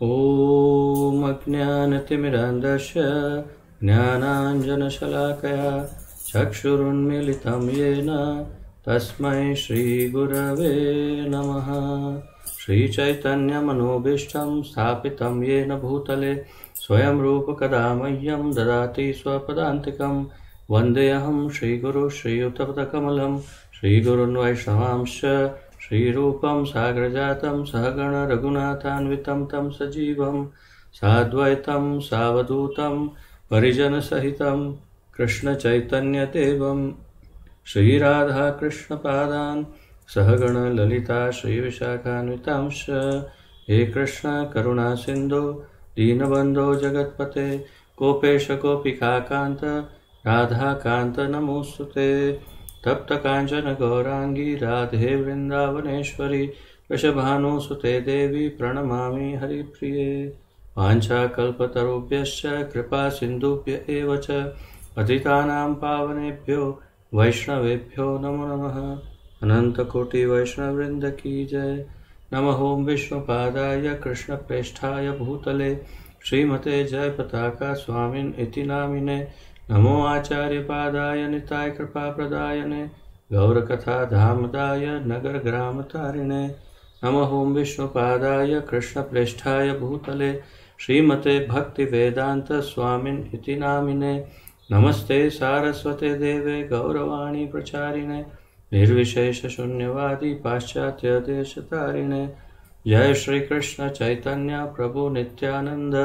ॐ अज्ञानतिमिरान्धस्य ज्ञानाञ्जनशलाकया चक्षुरुन्मीलितं येन तस्मै श्रीगुरवे नमः। श्रीचैतन्यमनोभीष्टं स्थापितं येन भूतले स्वयं रूप कदा मह्यं ददाति स्वपदान्तिकं। वन्देऽहं श्रीगुरुं श्रीयुतपदकमलं श्रीगुरून् वैष्णवांश्च श्रीरूपं साग्रजातं सहगण रघुनाथान्वितं तं सजीवं साद्वैतं सावधूतं परिजनसहितं कृष्णचैतन्यदेवं श्रीराधा कृष्णपादान् सहगण ललिता श्रीविशाखान्वितांश्च। हे कृष्ण करुणा सिन्धो दीनबन्धो जगत्पते गोपेश गोपिकान्त राधाकान्त नमोस्तुते। तप्त कांचन गौरांगी राधे वृंदावनेश्वरी वृषभानुसुते देवी प्रणमामि हरिप्रिये। वाञ्छाकल्पतरुभ्यश्च कृपा सिन्धुभ्य एव च पतितानां पावनेभ्यो वैष्णवेभ्यो नमो नमः। अनंतकोटि वैष्णववृंद की जय। नमः ओं विष्णुपादाय कृष्णप्रेष्ठाय भूतले श्रीमते जयपताका स्वामिन् इति नामिने। नमो आचार्यपादाय निताय कृपाप्रदायने गौरकथा धामदाय नगरग्रामतारिणे। नमः ओं विष्णुपादाय कृष्णप्रेष्ठाय भूतले श्रीमते भक्तिवेदांत स्वामिन् इति नामिने। नमस्ते सारस्वते देवे गौरवाणी प्रचारिणे निर्विशेष शून्यवादी पाश्चात्य देशतारिणे। जय श्री कृष्ण चैतन्य प्रभु नित्यानंद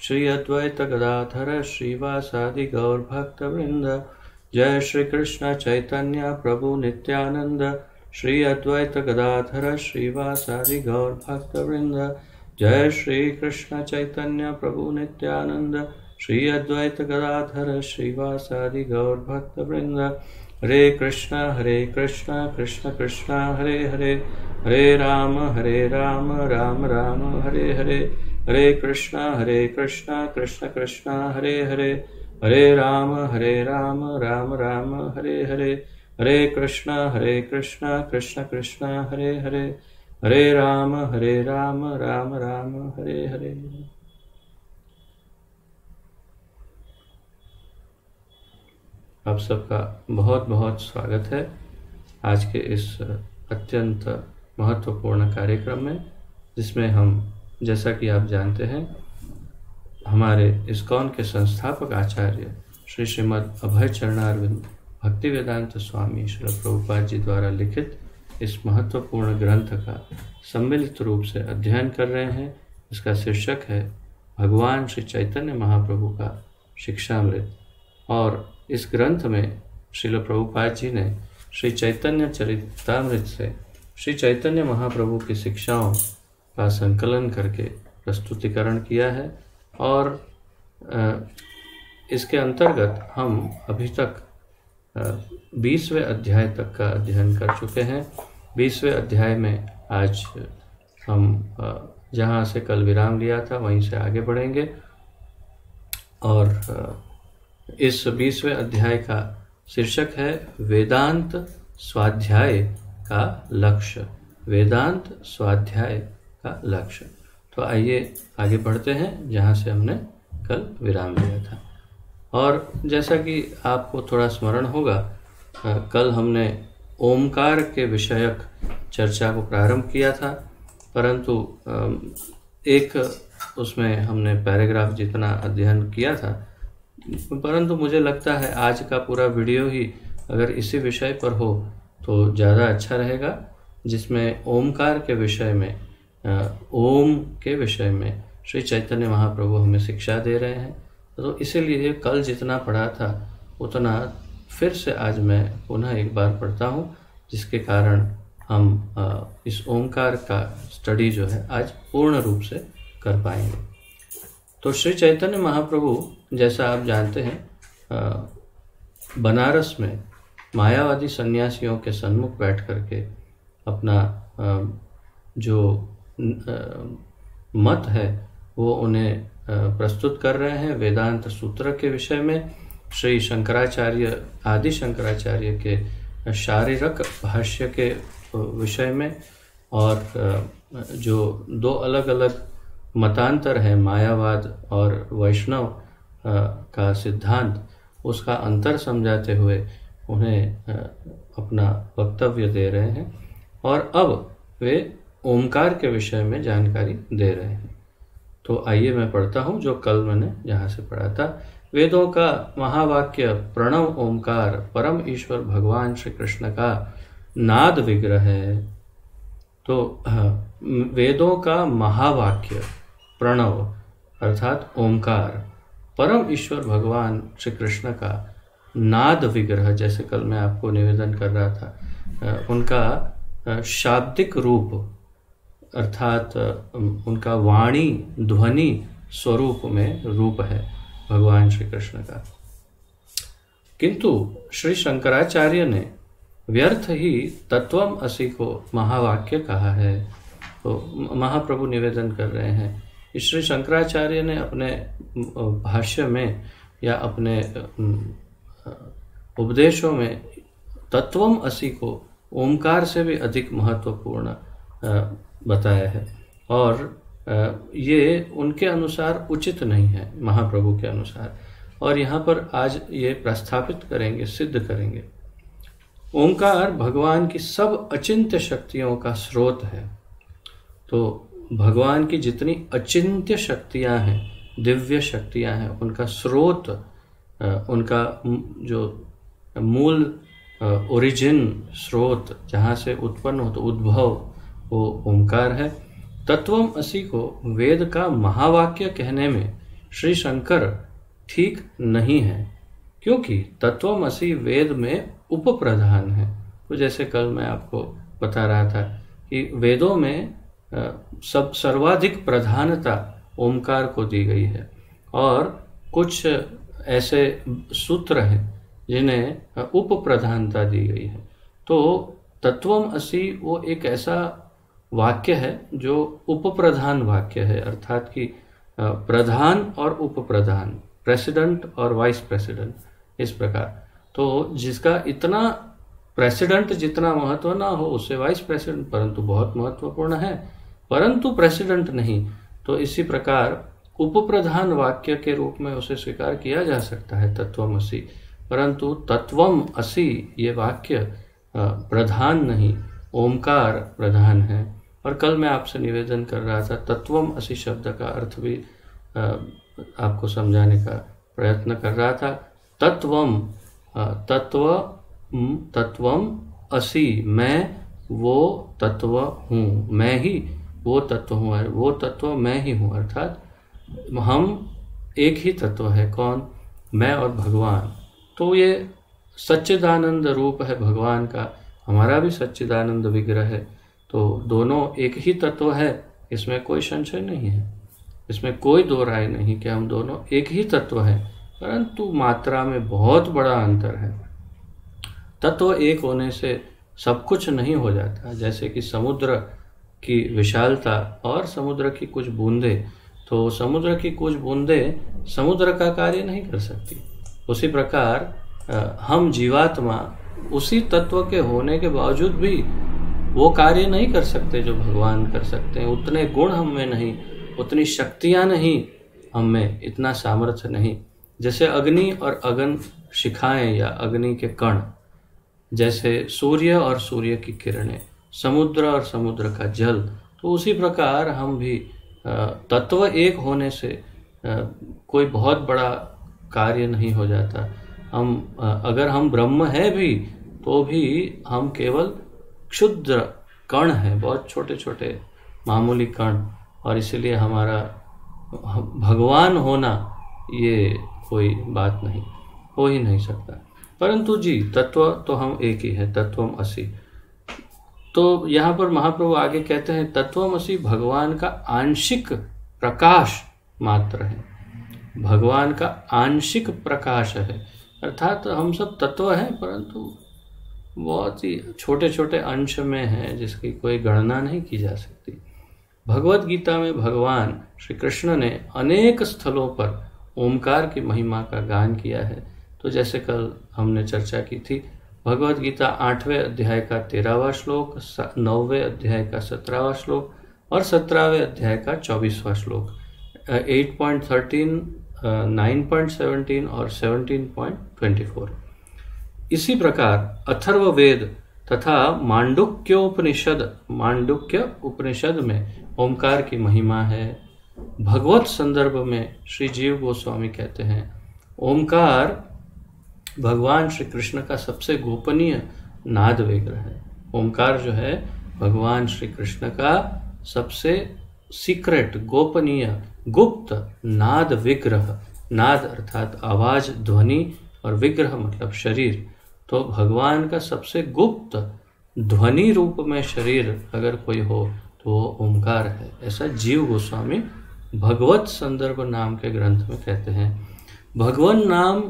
श्री अद्वैत गदाधर श्रीवासादि गौर भक्त वृंद। जय श्री कृष्ण चैतन्य प्रभु नित्यानंद श्री अद्वैत गदाधर श्रीवासादि गौर भक्त वृंद। जय श्री कृष्ण चैतन्य प्रभु नित्यानंद श्री अद्वैत गदाधर श्रीवासादि गौर भक्त वृंद। हरे कृष्ण कृष्ण कृष्ण हरे हरे हरे राम राम राम हरे हरे। हरे कृष्ण कृष्ण कृष्ण हरे हरे हरे राम राम राम हरे हरे। हरे कृष्ण कृष्ण कृष्ण हरे हरे हरे राम राम राम हरे हरे। आप सबका बहुत बहुत स्वागत है आज के इस अत्यंत महत्वपूर्ण कार्यक्रम में, जिसमें हम, जैसा कि आप जानते हैं, हमारे इस्कॉन के संस्थापक आचार्य श्री श्रीमद् अभय चरणारविंद भक्तिवेदांत स्वामी श्री प्रभुपाद जी द्वारा लिखित इस महत्वपूर्ण ग्रंथ का सम्मिलित रूप से अध्ययन कर रहे हैं। इसका शीर्षक है भगवान श्री चैतन्य महाप्रभु का शिक्षामृत। और इस ग्रंथ में श्रील प्रभुपाद जी ने श्री चैतन्य चरितामृत से श्री चैतन्य महाप्रभु की शिक्षाओं का संकलन करके प्रस्तुतिकरण किया है। और इसके अंतर्गत हम अभी तक 20वें अध्याय तक का अध्ययन कर चुके हैं। 20वें अध्याय में आज हम जहाँ से कल विराम लिया था वहीं से आगे बढ़ेंगे। और इस 20वें अध्याय का शीर्षक है वेदांत स्वाध्याय का लक्ष्य। वेदांत स्वाध्याय का लक्ष्य। तो आइए आगे बढ़ते हैं जहाँ से हमने कल विराम लिया था। और जैसा कि आपको थोड़ा स्मरण होगा, कल हमने ओमकार के विषयक चर्चा को प्रारंभ किया था, परंतु एक उसमें हमने पैराग्राफ जितना अध्ययन किया था, परंतु मुझे लगता है आज का पूरा वीडियो ही अगर इसी विषय पर हो तो ज़्यादा अच्छा रहेगा, जिसमें ओमकार के विषय में, ओम के विषय में श्री चैतन्य महाप्रभु हमें शिक्षा दे रहे हैं। तो इसीलिए कल जितना पढ़ा था उतना फिर से आज मैं पुनः एक बार पढ़ता हूँ, जिसके कारण हम इस ओमकार का स्टडी जो है आज पूर्ण रूप से कर पाएंगे। तो श्री चैतन्य महाप्रभु, जैसा आप जानते हैं, बनारस में मायावादी सन्यासियों के सन्मुख बैठ करके अपना जो मत है वो उन्हें प्रस्तुत कर रहे हैं वेदांत सूत्र के विषय में। श्री शंकराचार्य, आदि शंकराचार्य के शारीरक भाष्य के विषय में, और जो दो अलग अलग मतांतर है मायावाद और वैष्णव का सिद्धांत, उसका अंतर समझाते हुए उन्हें अपना वक्तव्य दे रहे हैं और अब वे ओमकार के विषय में जानकारी दे रहे हैं। तो आइए मैं पढ़ता हूँ जो कल मैंने यहाँ से पढ़ा था। वेदों का महावाक्य प्रणव ओमकार परम ईश्वर भगवान श्री कृष्ण का नाद विग्रह है। तो वेदों का महावाक्य प्रणव अर्थात ओमकार परम ईश्वर भगवान श्री कृष्ण का नाद विग्रह, जैसे कल मैं आपको निवेदन कर रहा था, उनका शाब्दिक रूप अर्थात उनका वाणी ध्वनि स्वरूप में रूप है भगवान श्री कृष्ण का। किंतु श्री शंकराचार्य ने व्यर्थ ही तत्वम असि को महावाक्य कहा है। तो महाप्रभु निवेदन कर रहे हैं, श्री शंकराचार्य ने अपने भाष्य में या अपने उपदेशों में तत्वम असि को ओमकार से भी अधिक महत्वपूर्ण बताया है और ये उनके अनुसार उचित नहीं है, महाप्रभु के अनुसार। और यहाँ पर आज ये प्रस्थापित करेंगे, सिद्ध करेंगे। ओंकार भगवान की सब अचिंत्य शक्तियों का स्रोत है। तो भगवान की जितनी अचिंत्य शक्तियाँ हैं, दिव्य शक्तियाँ हैं, उनका स्रोत, उनका जो मूल ओरिजिन स्रोत जहाँ से उत्पन्न हो, तो उद्भव वो ओंकार है। तत्वम असि को वेद का महावाक्य कहने में श्री शंकर ठीक नहीं है, क्योंकि तत्वम असि वेद में उपप्रधान है। तो जैसे कल मैं आपको बता रहा था कि वेदों में सब सर्वाधिक प्रधानता ओमकार को दी गई है और कुछ ऐसे सूत्र हैं जिन्हें उप प्रधानता दी गई है। तो तत्वम असि वो एक ऐसा वाक्य है जो उप प्रधान वाक्य है, अर्थात कि प्रधान और उप प्रधान, प्रेसिडेंट और वाइस प्रेसिडेंट, इस प्रकार। तो जिसका इतना प्रेसिडेंट जितना महत्व ना हो उससे वाइस प्रेसिडेंट परंतु बहुत महत्वपूर्ण है, परंतु प्रेसिडेंट नहीं। तो इसी प्रकार उप प्रधान वाक्य के रूप में उसे स्वीकार किया जा सकता है तत्वम असि, परंतु तत्वम असि ये वाक्य प्रधान नहीं, ओमकार प्रधान है। और कल मैं आपसे निवेदन कर रहा था, तत्वम असि शब्द का अर्थ भी आपको समझाने का प्रयत्न कर रहा था। तत्वम तत्वम असि, मैं वो तत्व हूँ, मैं ही वो तत्व हूँ, वो तत्व मैं ही हूँ, अर्थात हम एक ही तत्व है। कौन? मैं और भगवान। तो ये सच्चिदानंद रूप है भगवान का, हमारा भी सच्चिदानंद विग्रह है। तो दोनों एक ही तत्व है, इसमें कोई संशय नहीं है, इसमें कोई दो राय नहीं कि हम दोनों एक ही तत्व है, परंतु मात्रा में बहुत बड़ा अंतर है। तत्व एक होने से सब कुछ नहीं हो जाता। जैसे कि समुद्र की विशालता और समुद्र की कुछ बूंदे, तो समुद्र की कुछ बूंदे समुद्र का कार्य नहीं कर सकती, उसी प्रकार हम जीवात्मा उसी तत्व के होने के बावजूद भी वो कार्य नहीं कर सकते जो भगवान कर सकते हैं। उतने गुण हम में नहीं, उतनी शक्तियां नहीं हम में, इतना सामर्थ्य नहीं। जैसे अग्नि और अगन शिखाएं या अग्नि के कण, जैसे सूर्य और सूर्य की किरणें, समुद्र और समुद्र का जल, तो उसी प्रकार हम भी तत्व एक होने से कोई बहुत बड़ा कार्य नहीं हो जाता। हम अगर हम ब्रह्म है भी तो भी हम केवल क्षुद्र कण हैं, बहुत छोटे छोटे मामूली कण, और इसीलिए हमारा भगवान होना ये कोई बात नहीं, हो ही नहीं सकता। परंतु जी तत्व तो हम एक ही है, तत्वम असि। तो यहाँ पर महाप्रभु आगे कहते हैं तत्वमसि भगवान का आंशिक प्रकाश मात्र है, भगवान का आंशिक प्रकाश है, अर्थात हम सब तत्व हैं परंतु बहुत ही छोटे छोटे अंश में हैं जिसकी कोई गणना नहीं की जा सकती। भगवत गीता में भगवान श्री कृष्ण ने अनेक स्थलों पर ओमकार की महिमा का गान किया है। तो जैसे कल हमने चर्चा की थी, भगवत गीता 8वें अध्याय का 13वां श्लोक, 9वें अध्याय का 17वां श्लोक, और 17वें अध्याय का 24वां श्लोक 8.13, 9.17 और 17.24। इसी प्रकार अथर्ववेद तथा मांडुक्य उपनिषद में ओमकार की महिमा है। भगवत संदर्भ में श्री जीव गोस्वामी कहते हैं ओमकार भगवान श्री कृष्ण का सबसे गोपनीय नाद विग्रह है। ओमकार जो है भगवान श्री कृष्ण का सबसे सीक्रेट, गोपनीय, गुप्त नाद विग्रह। नाद अर्थात आवाज, ध्वनि, और विग्रह मतलब शरीर। तो भगवान का सबसे गुप्त ध्वनि रूप में शरीर अगर कोई हो तो वो ओमकार है। ऐसा जीव गोस्वामी भगवत संदर्भ नाम के ग्रंथ में कहते हैं। भगवान नाम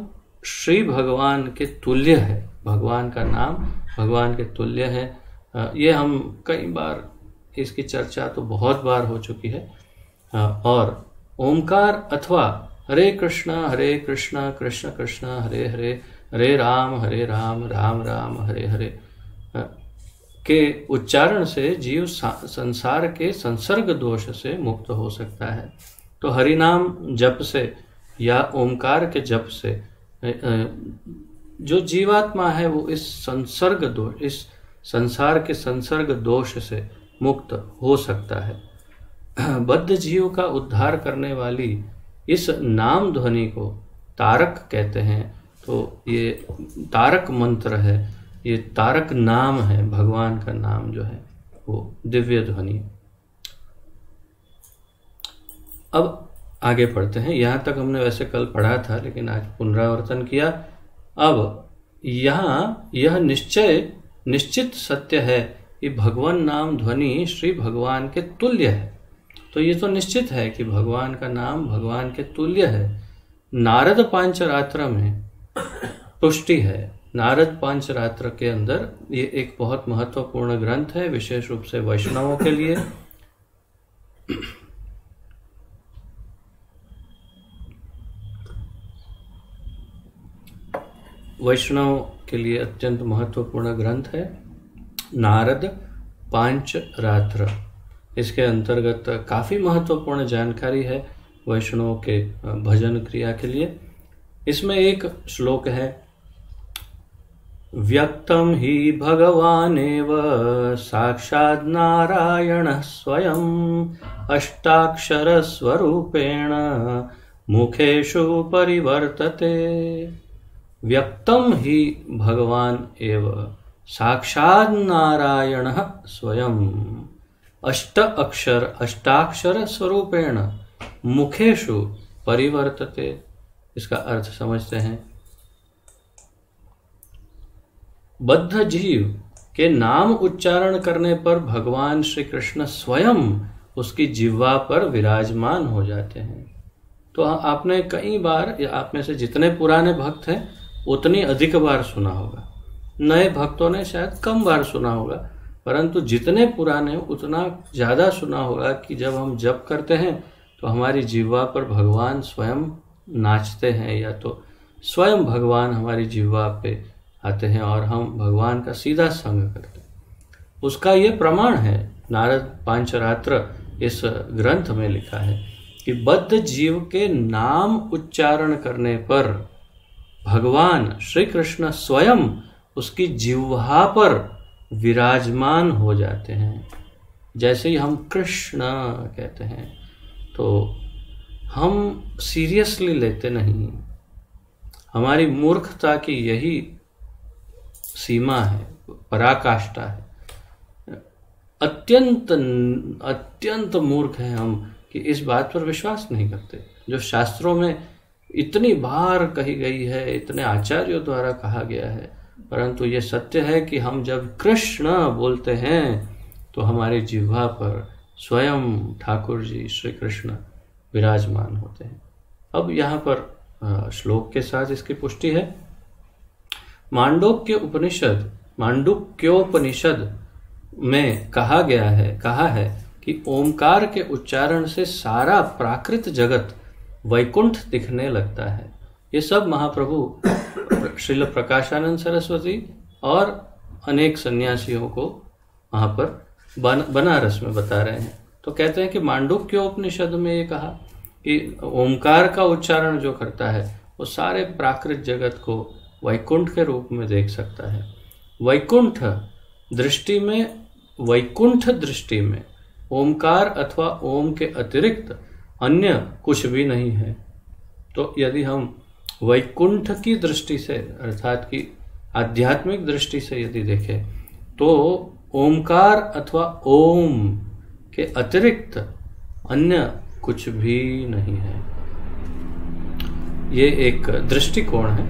श्री भगवान के तुल्य है। भगवान का नाम भगवान के तुल्य है। ये हम कई बार, इसकी चर्चा तो बहुत बार हो चुकी है। और ओमकार अथवा हरे कृष्णा कृष्ण कृष्ण हरे हरे, हरे राम राम राम हरे हरे के उच्चारण से जीव संसार के संसर्ग दोष से मुक्त हो सकता है। तो हरिनाम जप से या ओमकार के जप से जो जीवात्मा है वो इस संसर्ग दोष, इस संसार के संसर्ग दोष से मुक्त हो सकता है। बद्ध जीव का उद्धार करने वाली इस नाम ध्वनि को तारक कहते हैं। तो ये तारक मंत्र है, ये तारक नाम है। भगवान का नाम जो है वो दिव्य ध्वनि। अब आगे पढ़ते हैं। यहाँ तक हमने वैसे कल पढ़ा था लेकिन आज पुनरावर्तन किया। अब यहाँ यह निश्चित सत्य है कि भगवान नाम ध्वनि श्री भगवान के तुल्य है। तो ये तो निश्चित है कि भगवान का नाम भगवान के तुल्य है। नारद पांचरात्र में पुष्टि है। नारद पांचरात्र के अंदर ये एक बहुत महत्वपूर्ण ग्रंथ है, विशेष रूप से वैष्णवों के लिए। वैष्णव के लिए अत्यंत महत्वपूर्ण ग्रंथ है नारद पांचरात्र। इसके अंतर्गत काफी महत्वपूर्ण जानकारी है वैष्णव के भजन क्रिया के लिए। इसमें एक श्लोक है, व्यक्तम ही भगवानेव साक्षात् नारायणः स्वयं अष्टाक्षर स्वरूपेण मुखेषु परिवर्तते। व्यक्तम ही भगवान एव साक्षात् नारायणः स्वयं अष्टाक्षर स्वरूपेण मुखेषु परिवर्तते। इसका अर्थ समझते हैं। बद्ध जीव के नाम उच्चारण करने पर भगवान श्री कृष्ण स्वयं उसकी जिह्वा पर विराजमान हो जाते हैं। तो आपने कई बार, या आप में से जितने पुराने भक्त हैं उतनी अधिक बार सुना होगा। नए भक्तों ने शायद कम बार सुना होगा, परंतु जितने पुराने उतना ज्यादा सुना होगा कि जब हम जप करते हैं तो हमारी जिह्वा पर भगवान स्वयं नाचते हैं, या तो स्वयं भगवान हमारी जिह्वा पे आते हैं और हम भगवान का सीधा संग करते हैं। उसका ये प्रमाण है, नारद पांचरात्र इस ग्रंथ में लिखा है कि बद्ध जीव के नाम उच्चारण करने पर भगवान श्री कृष्ण स्वयं उसकी जिह्वा पर विराजमान हो जाते हैं। जैसे ही हम कृष्ण कहते हैं तो हम सीरियसली लेते नहीं। हमारी मूर्खता की यही सीमा है, पराकाष्ठा है। अत्यंत मूर्ख हैं हम कि इस बात पर विश्वास नहीं करते जो शास्त्रों में इतनी बार कही गई है, इतने आचार्यों द्वारा कहा गया है। परंतु ये सत्य है कि हम जब कृष्ण बोलते हैं तो हमारी जिह्वा पर स्वयं ठाकुर जी श्री कृष्ण विराजमान होते हैं। अब यहाँ पर श्लोक के साथ इसकी पुष्टि है। मांडुक्योपनिषद में कहा है कि ओमकार के उच्चारण से सारा प्राकृत जगत वैकुंठ दिखने लगता है। ये सब महाप्रभु श्रील प्रकाशानंद सरस्वती और अनेक सन्यासियों को वहाँ पर बनारस में बता रहे हैं। तो कहते हैं कि मांडुक्य उपनिषद में ये कहा कि ओमकार का उच्चारण जो करता है वो सारे प्राकृत जगत को वैकुंठ के रूप में देख सकता है। वैकुंठ दृष्टि में ओमकार अथवा ओम के अतिरिक्त अन्य कुछ भी नहीं है। तो यदि हम वैकुंठ की दृष्टि से अर्थात कि आध्यात्मिक दृष्टि से यदि देखें तो ओमकार अथवा ओम के अतिरिक्त अन्य कुछ भी नहीं है। ये एक दृष्टिकोण है।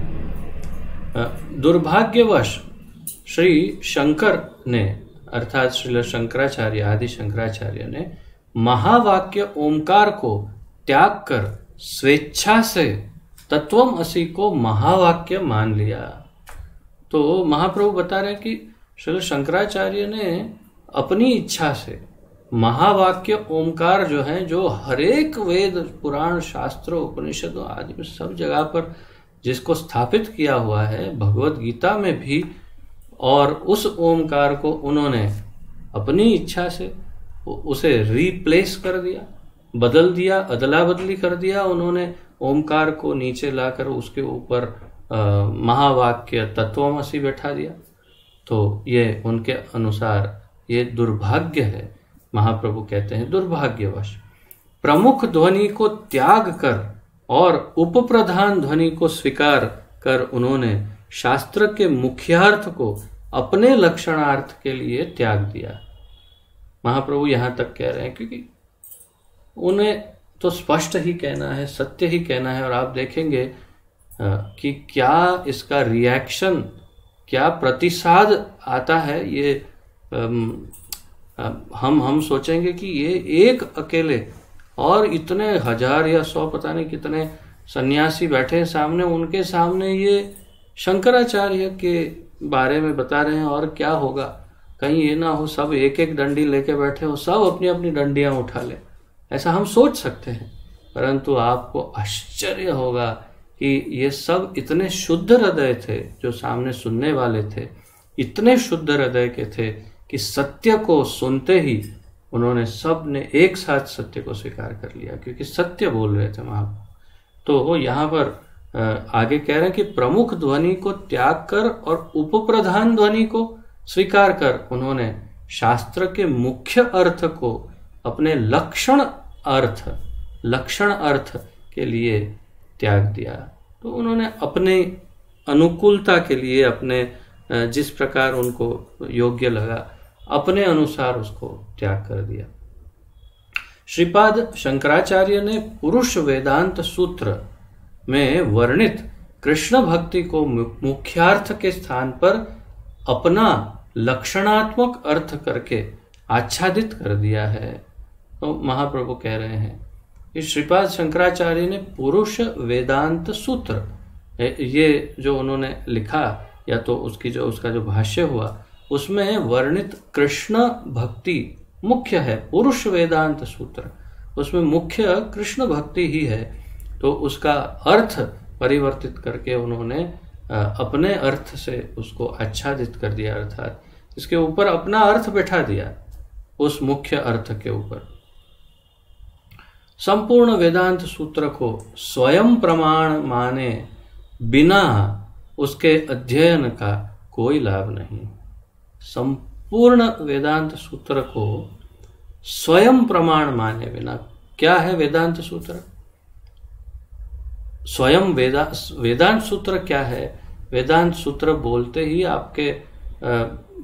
दुर्भाग्यवश श्री शंकर ने अर्थात श्रील शंकराचार्य आदि शंकराचार्य ने महावाक्य ओमकार को त्याग कर स्वेच्छा से तत्वम असि को महावाक्य मान लिया। तो महाप्रभु बता रहे हैं कि श्रील शंकराचार्य ने अपनी इच्छा से महावाक्य ओमकार जो है, जो हरेक वेद पुराण शास्त्र उपनिषद आदि में सब जगह पर जिसको स्थापित किया हुआ है, भगवत गीता में भी, और उस ओमकार को उन्होंने अपनी इच्छा से उसे रिप्लेस कर दिया, बदल दिया, अदला बदली कर दिया। उन्होंने ओमकार को नीचे लाकर उसके ऊपर महावाक्य तत्वमसि बैठा दिया। तो ये उनके अनुसार ये दुर्भाग्य है। महाप्रभु कहते हैं दुर्भाग्यवश प्रमुख ध्वनि को त्याग कर और उपप्रधान ध्वनि को स्वीकार कर उन्होंने शास्त्र के मुख्यार्थ को अपने लक्षणार्थ के लिए त्याग दिया। महाप्रभु यहां तक कह रहे हैं क्योंकि उन्हें तो स्पष्ट ही कहना है, सत्य ही कहना है। और आप देखेंगे कि क्या इसका रिएक्शन, क्या प्रतिसाद आता है। ये हम सोचेंगे कि ये एक अकेले और इतने हजार या 100 पता नहीं कितने सन्यासी बैठे सामने, उनके सामने ये शंकराचार्य के बारे में बता रहे हैं और क्या होगा। कहीं ये ना हो सब एक एक डंडी लेके बैठे हो, सब अपनी अपनी डंडियां उठा ले, ऐसा हम सोच सकते हैं। परंतु आपको आश्चर्य होगा कि ये सब इतने शुद्ध हृदय थे, जो सामने सुनने वाले थे इतने शुद्ध हृदय के थे कि सत्य को सुनते ही उन्होंने सब ने एक साथ सत्य को स्वीकार कर लिया, क्योंकि सत्य बोल रहे थे महाप्रभु। तो यहाँ पर आगे कह रहे हैं कि प्रमुख ध्वनि को त्याग कर और उपप्रधान ध्वनि को स्वीकार कर उन्होंने शास्त्र के मुख्य अर्थ को अपने लक्षण अर्थ के लिए त्याग दिया। तो उन्होंने अपने अनुकूलता के लिए, अपने जिस प्रकार उनको योग्य लगा, अपने अनुसार उसको त्याग कर दिया। श्रीपाद शंकराचार्य ने पुरुष वेदांत सूत्र में वर्णित कृष्ण भक्ति को मुख्यार्थ के स्थान पर अपना लक्षणात्मक अर्थ करके आच्छादित कर दिया है। तो महाप्रभु कह रहे हैं कि श्रीपाद शंकराचार्य ने पुरुष वेदांत सूत्र, ये जो उन्होंने लिखा या तो उसका जो भाष्य हुआ, उसमें वर्णित कृष्ण भक्ति मुख्य है। पुरुष वेदांत सूत्र, उसमें मुख्य कृष्ण भक्ति ही है। तो उसका अर्थ परिवर्तित करके उन्होंने अपने अर्थ से उसको आच्छादित कर दिया, अर्थात इसके ऊपर अपना अर्थ बैठा दिया, उस मुख्य अर्थ के ऊपर। संपूर्ण वेदांत सूत्र को स्वयं प्रमाण माने बिना उसके अध्ययन का कोई लाभ नहीं। संपूर्ण वेदांत सूत्र को स्वयं प्रमाण माने बिना, क्या है वेदांत सूत्र? स्वयं वेदांत सूत्र क्या है? वेदांत सूत्र बोलते ही आपके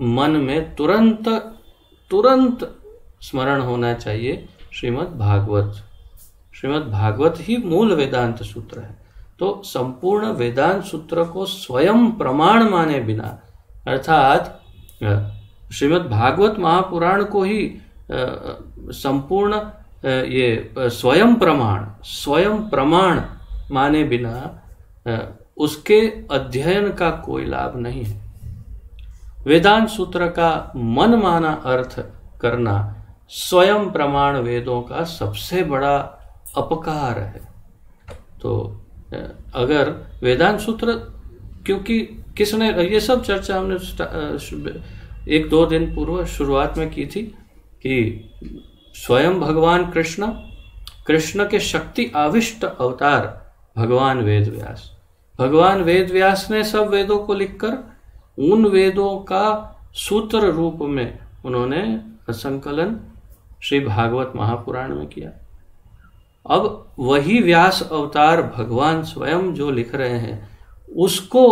मन में तुरंत स्मरण होना चाहिए श्रीमद् भागवत। श्रीमद् भागवत ही मूल वेदांत सूत्र है। तो संपूर्ण वेदांत सूत्र को स्वयं प्रमाण माने बिना, अर्थात श्रीमद् भागवत महापुराण को ही संपूर्ण ये स्वयं प्रमाण माने बिना उसके अध्ययन का कोई लाभ नहीं है। वेदांत सूत्र का मन माना अर्थ करना स्वयं प्रमाण वेदों का सबसे बड़ा अपकार है। तो अगर वेदांत सूत्र, क्योंकि किसने ये सब चर्चा हमने 1-2 दिन पूर्व शुरुआत में की थी कि स्वयं भगवान कृष्ण, कृष्ण के शक्ति आविष्ट अवतार भगवान वेद व्यास। भगवान वेद व्यास ने सब वेदों को लिखकर उन वेदों का सूत्र रूप में उन्होंने संकलन श्री भागवत महापुराण में किया। अब वही व्यास अवतार भगवान स्वयं जो लिख रहे हैं उसको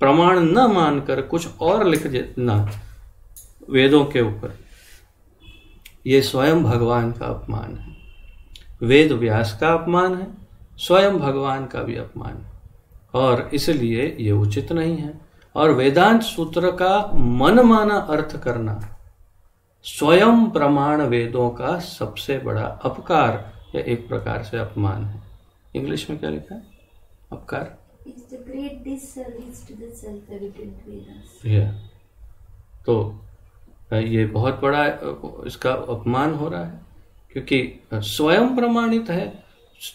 प्रमाण न मानकर कुछ और लिख देना वेदों के ऊपर, ये स्वयं भगवान का अपमान है। वेद व्यास का अपमान है, स्वयं भगवान का भी अपमान है, और इसलिए ये उचित नहीं है। और वेदांत सूत्र का मनमाना अर्थ करना स्वयं प्रमाण वेदों का सबसे बड़ा अपकार या एक प्रकार से अपमान है। इंग्लिश में क्या लिखा है? अपकार। It's the great disservice to the self-evident Vedas. Yeah. तो ये बहुत बड़ा इसका अपमान हो रहा है, क्योंकि स्वयं प्रमाणित है।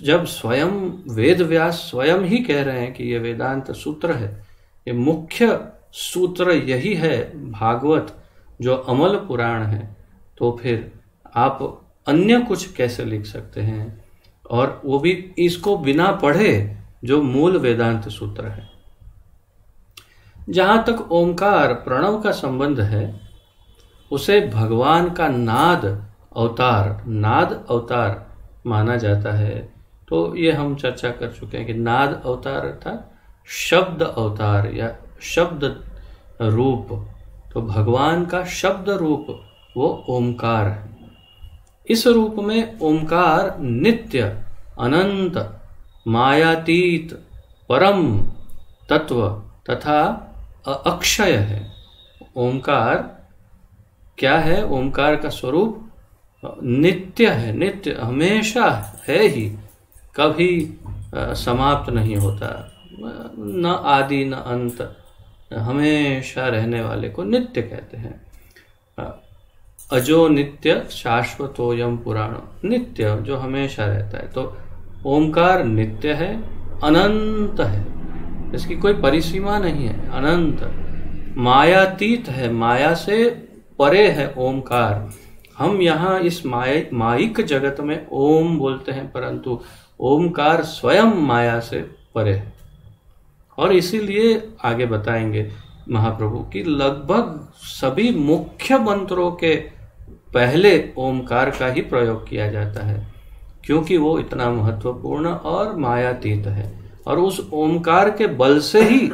जब स्वयं वेद व्यास स्वयं ही कह रहे हैं कि ये वेदांत सूत्र है, ये मुख्य सूत्र यही है भागवत जो अमल पुराण है, तो फिर आप अन्य कुछ कैसे लिख सकते हैं, और वो भी इसको बिना पढ़े जो मूल वेदांत सूत्र है। जहां तक ओंकार प्रणव का संबंध है, उसे भगवान का नाद अवतार माना जाता है। तो ये हम चर्चा कर चुके हैं कि नाद अवतार अर्थात शब्द अवतार या शब्द रूप। तो भगवान का शब्द रूप वो ओंकार है। इस रूप में ओंकार नित्य, अनंत, मायातीत, परम तत्व तथा अक्षय है। ओंकार क्या है? ओंकार का स्वरूप नित्य है, नित्य हमेशा है ही, कभी समाप्त नहीं होता, न आदि न अंत, हमेशा रहने वाले को नित्य कहते हैं। अजो नित्य शाश्वतोयम पुराण, नित्य जो हमेशा रहता है। तो ओंकार नित्य है, अनंत है, इसकी कोई परिसीमा नहीं है, अनंत, मायातीत है, माया से परे है ओंकार। हम यहाँ इस माइक जगत में ओम बोलते हैं, परंतु ओमकार स्वयं माया से परे है। और इसीलिए आगे बताएंगे महाप्रभु की लगभग सभी मुख्य मंत्रों के पहले ओमकार का ही प्रयोग किया जाता है, क्योंकि वो इतना महत्वपूर्ण और मायातीत है, और उस ओमकार के बल से ही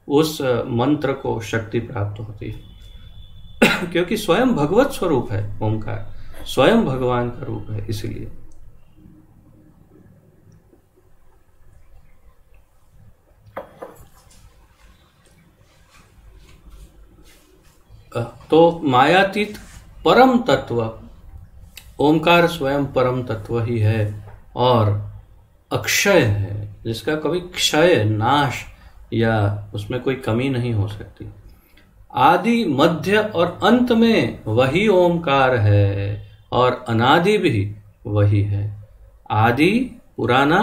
उस मंत्र को शक्ति प्राप्त होती है। क्योंकि स्वयं भगवत स्वरूप है ओमकार, स्वयं भगवान का रूप है। इसलिए तो मायातीत परम तत्व ओमकार स्वयं परम तत्व ही है, और अक्षय है, जिसका कभी क्षय, नाश या उसमें कोई कमी नहीं हो सकती। आदि, मध्य और अंत में वही ओमकार है, और अनादि भी वही है। आदि पुराना,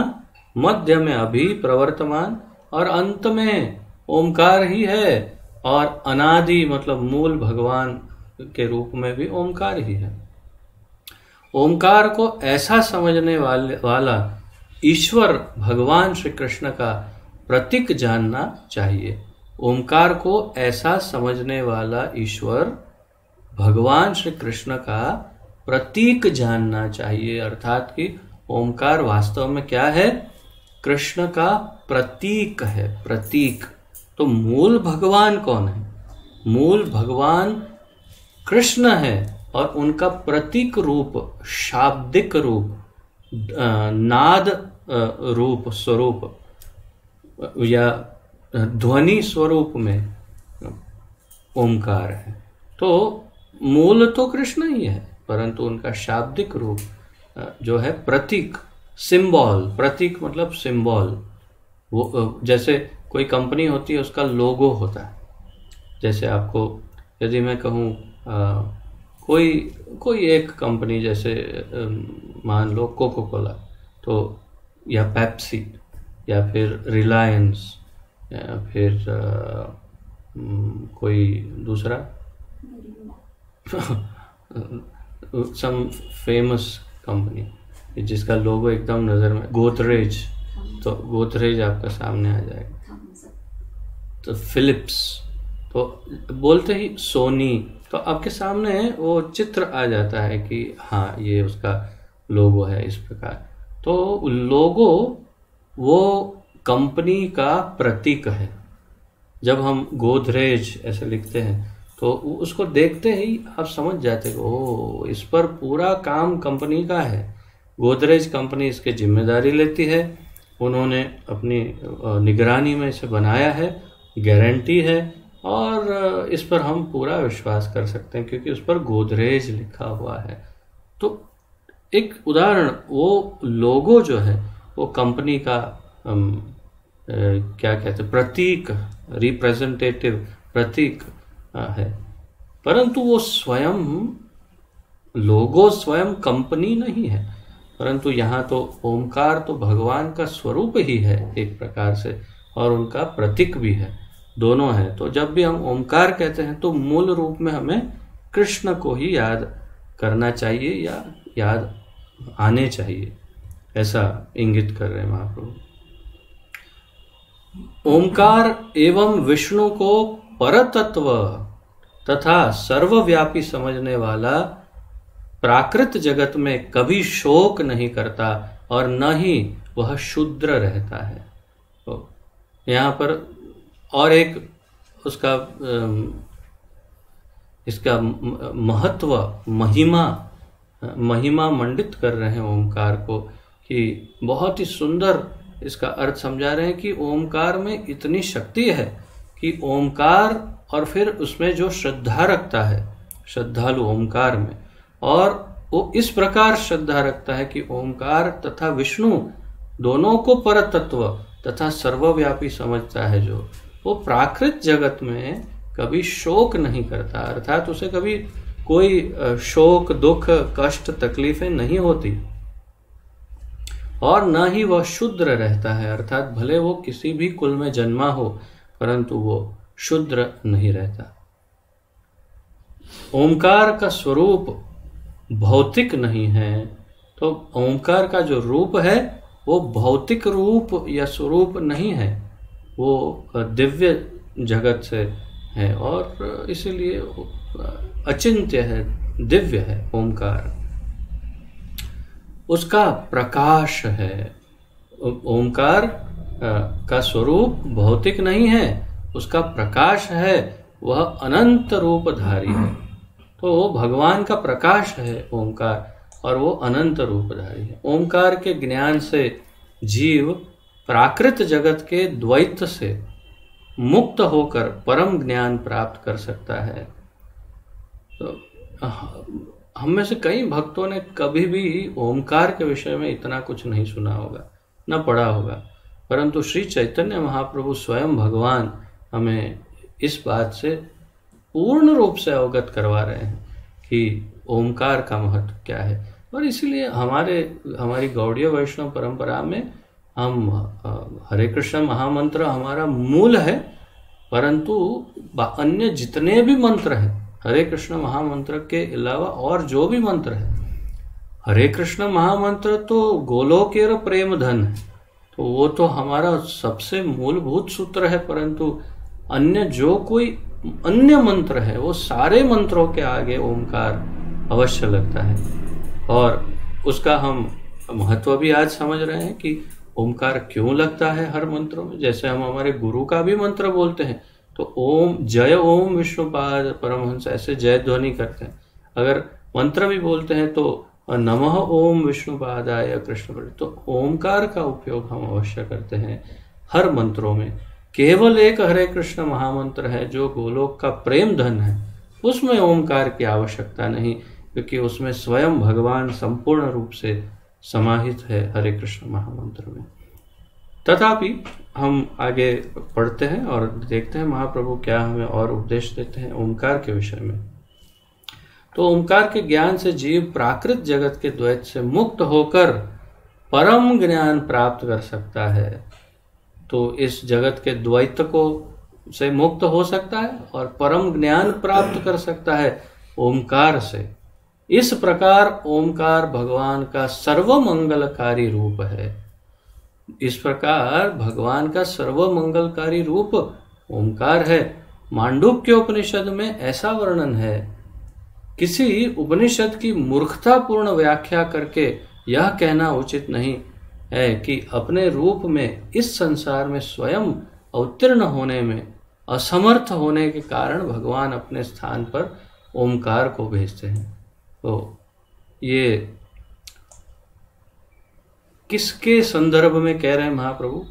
मध्य में अभी प्रवर्तमान, और अंत में ओमकार ही है, और अनादि मतलब मूल भगवान के रूप में भी ओमकार ही है। ओमकार को ऐसा समझने वाला ईश्वर भगवान श्री कृष्ण का प्रतीक जानना चाहिए। ओमकार को ऐसा समझने वाला ईश्वर भगवान श्री कृष्ण का प्रतीक जानना चाहिए, अर्थात कि ओमकार वास्तव में क्या है? कृष्ण का प्रतीक है, प्रतीक। तो मूल भगवान कौन है? मूल भगवान कृष्ण है, और उनका प्रतीक रूप, शाब्दिक रूप, नाद रूप, स्वरूप या ध्वनि स्वरूप में ओमकार है। तो मूल तो कृष्ण ही है, परंतु उनका शाब्दिक रूप जो है प्रतीक, सिंबल। प्रतीक मतलब सिंबल। वो जैसे कोई कंपनी होती है, उसका लोगो होता है। जैसे आपको यदि मैं कहूँ कोई एक कंपनी, जैसे मान लो कोको कोला, तो या पेप्सी, या फिर रिलायंस, या फिर कोई दूसरा सम फेमस कंपनी जिसका लोगो एकदम नज़र में, गोदरेज, तो गोदरेज आपका सामने आ जाएगा। तो फिलिप्स, तो बोलते ही सोनी, तो आपके सामने वो चित्र आ जाता है कि हाँ ये उसका लोगो है इस प्रकार। तो लोगो वो कंपनी का प्रतीक है। जब हम गोदरेज ऐसे लिखते हैं तो उसको देखते ही आप समझ जाते हो ओ इस पर पूरा काम कंपनी का है। गोदरेज कंपनी इसकी जिम्मेदारी लेती है, उन्होंने अपनी निगरानी में इसे बनाया है, गारंटी है, और इस पर हम पूरा विश्वास कर सकते हैं क्योंकि उस पर गोदरेज लिखा हुआ है। तो एक उदाहरण, वो लोगो जो है वो कंपनी का क्या कहते हैं, प्रतीक, रिप्रेजेंटेटिव प्रतीक है, परंतु वो स्वयं लोगो स्वयं कंपनी नहीं है। परंतु यहाँ तो ओमकार तो भगवान का स्वरूप ही है एक प्रकार से, और उनका प्रतीक भी है, दोनों है। तो जब भी हम ओमकार कहते हैं तो मूल रूप में हमें कृष्ण को ही याद करना चाहिए या याद आने चाहिए, ऐसा इंगित कर रहे हैं महाप्रभु। ओमकार एवं विष्णु को परतत्व तथा सर्वव्यापी समझने वाला प्राकृत जगत में कभी शोक नहीं करता और न ही वह शूद्र रहता है। तो यहाँ पर और एक उसका इसका महत्व, महिमा मंडित कर रहे हैं ओमकार को, कि बहुत ही सुंदर इसका अर्थ समझा रहे हैं कि ओमकार में इतनी शक्ति है कि ओमकार और फिर उसमें जो श्रद्धा रखता है श्रद्धालु ओमकार में, और वो इस प्रकार श्रद्धा रखता है कि ओमकार तथा विष्णु दोनों को परतत्व तथा सर्वव्यापी समझता है, जो वो प्राकृत जगत में कभी शोक नहीं करता, अर्थात उसे कभी कोई शोक, दुख, कष्ट, तकलीफें नहीं होती, और न ही वह शूद्र रहता है, अर्थात भले वो किसी भी कुल में जन्मा हो परंतु वो शूद्र नहीं रहता। ओमकार का स्वरूप भौतिक नहीं है, तो ओमकार का जो रूप है वो भौतिक रूप या स्वरूप नहीं है, वो दिव्य जगत से है और इसीलिए अचिंत्य है, दिव्य है ओमकार। उसका प्रकाश है, ओमकार का स्वरूप भौतिक नहीं है, उसका प्रकाश है, वह अनंत रूपधारी है। तो वो भगवान का प्रकाश है ओमकार, और वो अनंत रूपधारी है। ओमकार के ज्ञान से जीव प्राकृत जगत के द्वैत से मुक्त होकर परम ज्ञान प्राप्त कर सकता है। तो हम में से कई भक्तों ने कभी भी ओमकार के विषय में इतना कुछ नहीं सुना होगा, न पढ़ा होगा, परंतु श्री चैतन्य महाप्रभु स्वयं भगवान हमें इस बात से पूर्ण रूप से अवगत करवा रहे हैं कि ओमकार का महत्व क्या है। और इसीलिए हमारी गौड़ीय वैष्णव परंपरा में हम हरे कृष्ण महामंत्र हमारा मूल है, परंतु अन्य जितने भी मंत्र हैं हरे कृष्ण महामंत्र के अलावा और जो भी मंत्र है, हरे कृष्ण महामंत्र तो गोलोकेर प्रेम धन है, तो वो तो हमारा सबसे मूलभूत सूत्र है, परंतु अन्य जो कोई अन्य मंत्र है वो सारे मंत्रों के आगे ओमकार अवश्य लगता है। और उसका हम महत्व भी आज समझ रहे हैं कि ओमकार क्यों लगता है हर मंत्रों में। जैसे हम हमारे गुरु का भी मंत्र बोलते हैं तो ओम, जय ओम विष्णुपाद परमहंस, ऐसे जय ध्वनि करते हैं। अगर मंत्र भी बोलते हैं तो नमः ओम विष्णुपादाय कृष्ण, तो ओमकार का उपयोग हम अवश्य करते हैं हर मंत्रों में। केवल एक हरे कृष्ण महामंत्र है जो गोलोक का प्रेम धन है, उसमें ओमकार की आवश्यकता नहीं, क्योंकि उसमें स्वयं भगवान संपूर्ण रूप से समाहित है हरे कृष्ण महामंत्र में। तथापि हम आगे पढ़ते हैं और देखते हैं महाप्रभु क्या हमें और उपदेश देते हैं ओमकार के विषय में। तो ओमकार के ज्ञान से जीव प्राकृत जगत के द्वैत से मुक्त होकर परम ज्ञान प्राप्त कर सकता है। तो इस जगत के द्वैत को से मुक्त हो सकता है और परम ज्ञान प्राप्त कर सकता है ओमकार से। इस प्रकार ओमकार भगवान का सर्वमंगलकारी रूप है। इस प्रकार भगवान का सर्वमंगलकारी रूप ओमकार है। मांडुक्य उपनिषद में ऐसा वर्णन है। किसी उपनिषद की मूर्खतापूर्ण व्याख्या करके यह कहना उचित नहीं है कि अपने रूप में इस संसार में स्वयं अवतीर्ण होने में असमर्थ होने के कारण भगवान अपने स्थान पर ओमकार को भेजते हैं। तो ये किसके संदर्भ में कह रहे हैं महाप्रभु,